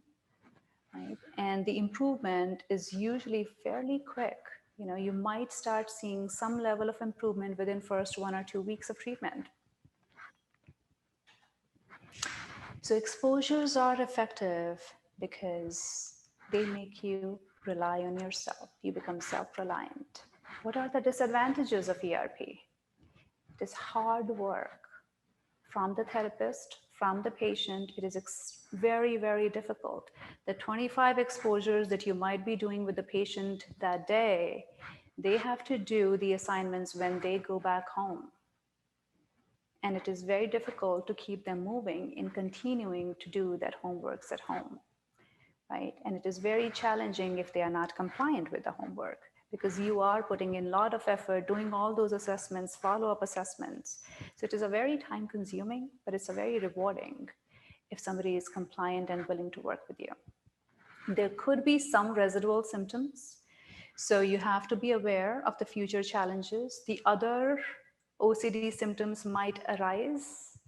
right? And the improvement is usually fairly quick. You know, you might start seeing some level of improvement within first 1 or 2 weeks of treatment. So exposures are effective because they make you rely on yourself. You become self-reliant. What are the disadvantages of ERP? It is hard work from the therapist, from the patient. It is very, very difficult. The 25 exposures that you might be doing with the patient that day, they have to do the assignments when they go back home. And it is very difficult to keep them moving in continuing to do that homeworks at home, right? And it is very challenging if they are not compliant with the homework, because you are putting in a lot of effort doing all those assessments, follow-up assessments. So it is a very time-consuming, but it's a very rewarding if somebody is compliant and willing to work with you. There could be some residual symptoms, so you have to be aware of the future challenges. The other OCD symptoms might arise,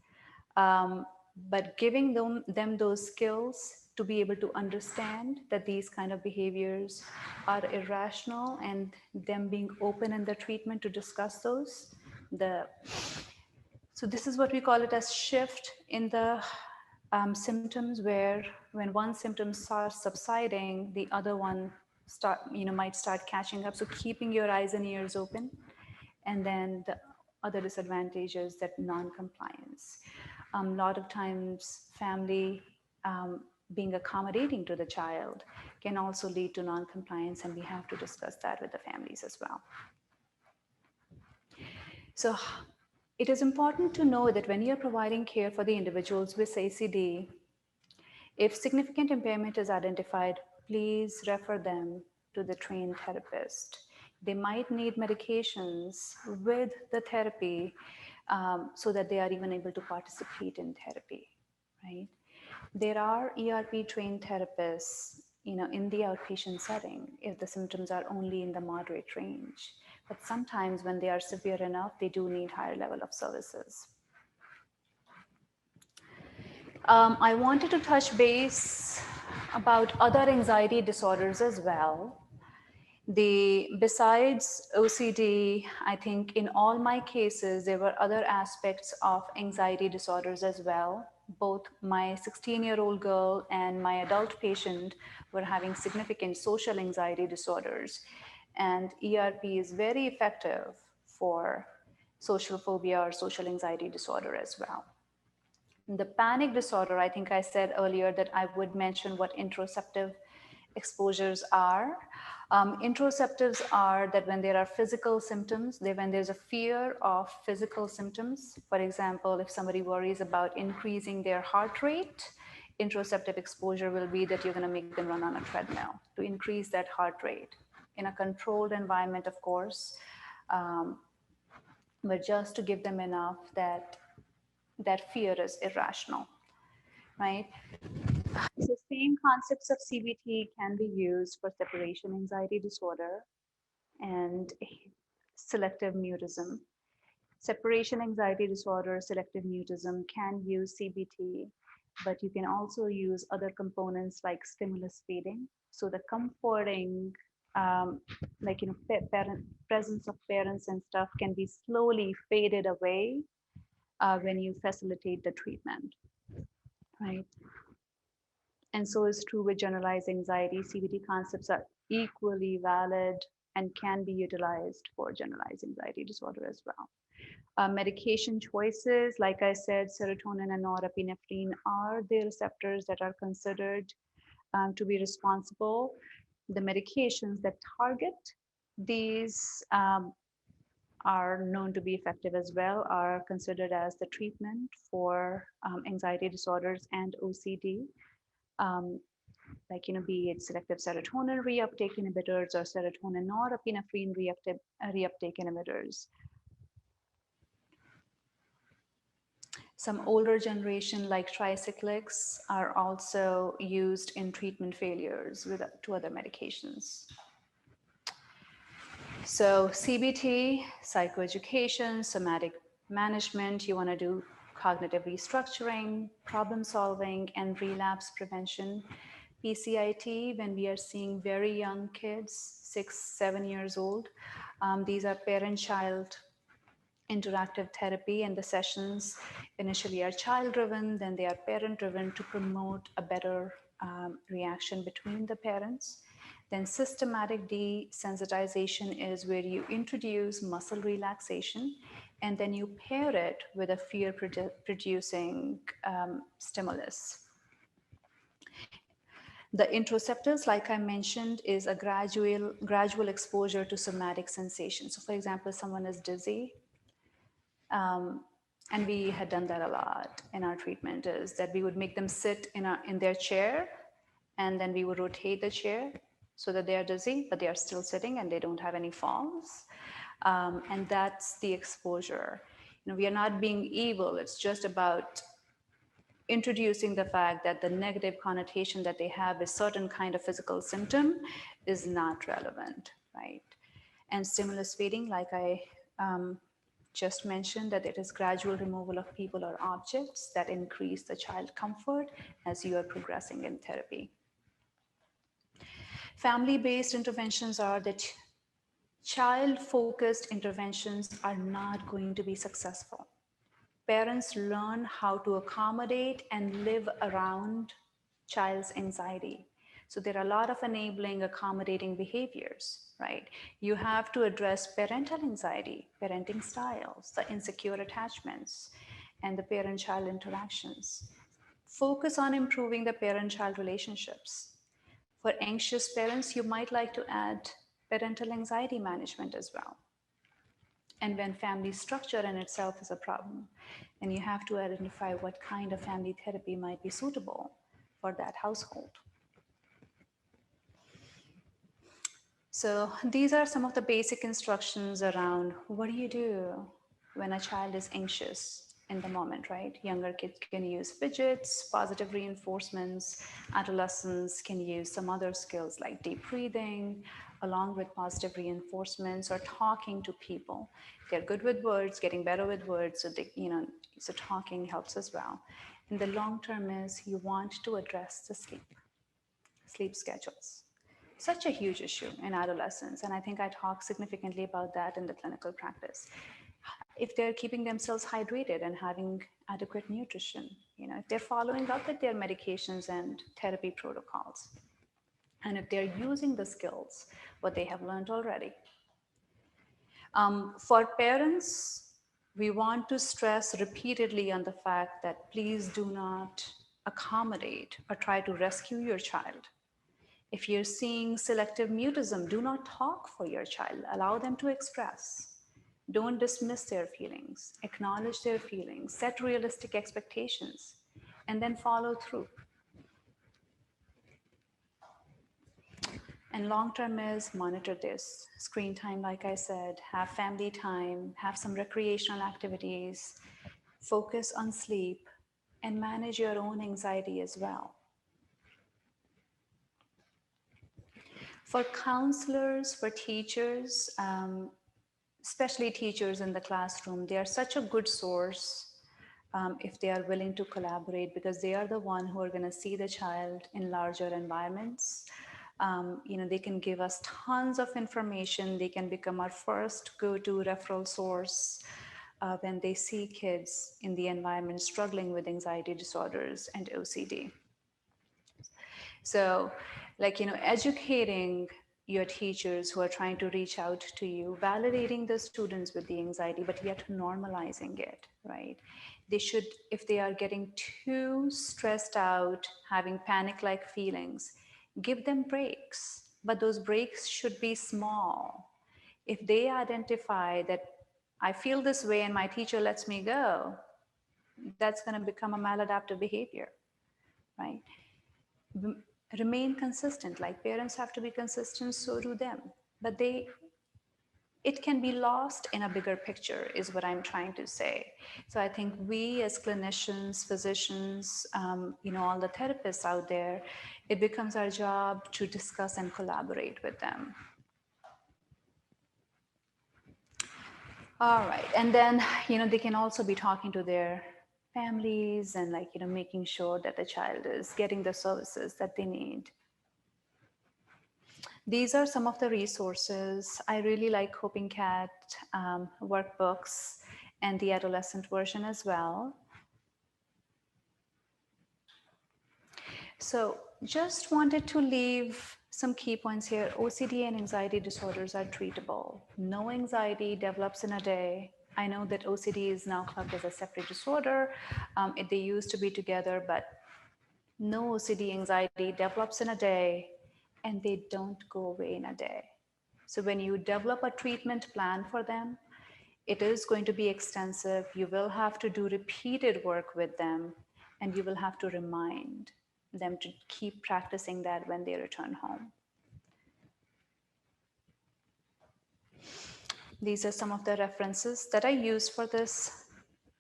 but giving them those skills to be able to understand that these kind of behaviors are irrational, and them being open in the treatment to discuss those. So this is what we call it as shift in the symptoms, where when one symptom starts subsiding, the other one might start catching up. So keeping your eyes and ears open. And then the other disadvantage is that non-compliance. A lot of times family being accommodating to the child can also lead to non-compliance, and we have to discuss that with the families as well. So it is important to know that when you're providing care for the individuals with ACD, if significant impairment is identified, please refer them to the trained therapist. They might need medications with the therapy so that they are even able to participate in therapy, right? There are ERP trained therapists, in the outpatient setting if the symptoms are only in the moderate range. But sometimes when they are severe enough, they do need higher level of services. I wanted to touch base about other anxiety disorders as well. Besides OCD, I think in all my cases, there were other aspects of anxiety disorders as well. Both my 16-year-old girl and my adult patient were having significant social anxiety disorders. And ERP is very effective for social phobia or social anxiety disorder as well. The panic disorder, I think I said earlier that I would mention what interoceptive exposures are. Interoceptives are that when there are physical symptoms, when there's a fear of physical symptoms, for example, if somebody worries about increasing their heart rate, interoceptive exposure will be that you're going to make them run on a treadmill to increase that heart rate in a controlled environment, of course, but just to give them enough that that fear is irrational, right? So same concepts of CBT can be used for separation anxiety disorder and selective mutism. Separation anxiety disorder, selective mutism can use CBT, but you can also use other components like stimulus feeding. So the comforting, like, presence of parents and stuff can be slowly faded away when you facilitate the treatment, right? And so is true with generalized anxiety. CBT concepts are equally valid and can be utilized for generalized anxiety disorder as well. Medication choices, like I said, serotonin and norepinephrine are the receptors that are considered to be responsible. The medications that target these are known to be effective as well, are considered as the treatment for anxiety disorders and OCD. Um, like, be it selective serotonin reuptake inhibitors or serotonin norepinephrine reuptake inhibitors. Some older generation like tricyclics are also used in treatment failures with two other medications. So CBT, psychoeducation, somatic management, you want to do cognitive restructuring, problem solving, and relapse prevention. PCIT, when we are seeing very young kids, 6, 7 years old, these are parent-child interactive therapy, and the sessions initially are child-driven, then they are parent-driven to promote a better reaction between the parents. Then systematic desensitization is where you introduce muscle relaxation and then you pair it with a fear-producing stimulus. The interoceptors, like I mentioned, is a gradual exposure to somatic sensations. So for example, someone is dizzy, and we had done that a lot in our treatment, is that we would make them sit in their chair, and then we would rotate the chair so that they are dizzy, but they are still sitting and they don't have any falls. And that's the exposure. We are not being evil. It's just about introducing the fact that the negative connotation that they have a certain kind of physical symptom is not relevant, right? And stimulus feeding, like I just mentioned, that it is gradual removal of people or objects that increase the child comfort as you are progressing in therapy. Family-based interventions are that child-focused interventions are not going to be successful. Parents learn how to accommodate and live around child's anxiety. So there are a lot of enabling, accommodating behaviors, right? You have to address parental anxiety, parenting styles, the insecure attachments, and the parent-child interactions. Focus on improving the parent-child relationships. For anxious parents, you might like to add parental anxiety management as well. And when family structure in itself is a problem, then you have to identify what kind of family therapy might be suitable for that household. So these are some of the basic instructions around what do you do when a child is anxious in the moment, right? Younger kids can use fidgets, positive reinforcements. Adolescents can use some other skills like deep breathing, along with positive reinforcements or talking to people. They're good with words, getting better with words, so so talking helps as well. And the long term is you want to address the sleep schedules. such a huge issue in adolescents. And I think I talk significantly about that in the clinical practice. If they're keeping themselves hydrated and having adequate nutrition, if they're following up with their medications and therapy protocols, and if they're using the skills, what they have learned already. For parents, we want to stress repeatedly on the fact that please do not accommodate or try to rescue your child. If you're seeing selective mutism, do not talk for your child. Allow them to express. Don't dismiss their feelings. Acknowledge their feelings. Set realistic expectations, and then follow through. And long-term is monitor this. Screen time, like I said, have family time, have some recreational activities, focus on sleep, and manage your own anxiety as well. For counselors, for teachers, especially teachers in the classroom, they are such a good source if they are willing to collaborate, because they are the one who are going to see the child in larger environments. They can give us tons of information. They can become our first go-to referral source when they see kids in the environment struggling with anxiety disorders and OCD. So, educating your teachers who are trying to reach out to you, validating the students with the anxiety, but yet normalizing it, right? They should, if they are getting too stressed out, having panic-like feelings, give them breaks, but those breaks should be small. If they identify that I feel this way and my teacher lets me go, that's going to become a maladaptive behavior, right? Remain consistent. Like parents have to be consistent, so do them. But it can be lost in a bigger picture, is what I'm trying to say. So I think we as clinicians, physicians, all the therapists out there, it becomes our job to discuss and collaborate with them. All right, and then, they can also be talking to their families and making sure that the child is getting the services that they need. These are some of the resources. I really like Coping Cat workbooks and the adolescent version as well. So just wanted to leave some key points here. OCD and anxiety disorders are treatable. No anxiety develops in a day. I know that OCD is now clubbed as a separate disorder. They used to be together, but no OCD anxiety develops in a day, and they don't go away in a day. So when you develop a treatment plan for them, it is going to be extensive. You will have to do repeated work with them, and you will have to remind them to keep practicing that when they return home. These are some of the references that I used for this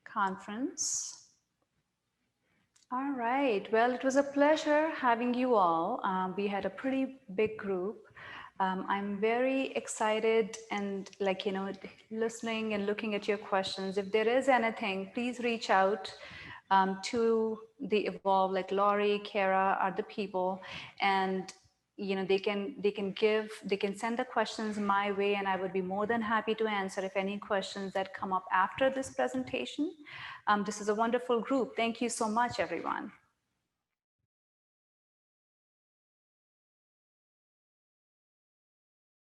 conference. All right, well, it was a pleasure having you all. We had a pretty big group. I'm very excited and listening and looking at your questions. If there is anything, please reach out to the Evolve, like Laurie, Kara are the people, and they can send the questions my way, and I would be more than happy to answer if any questions that come up after this presentation. This is a wonderful group. Thank you so much, everyone.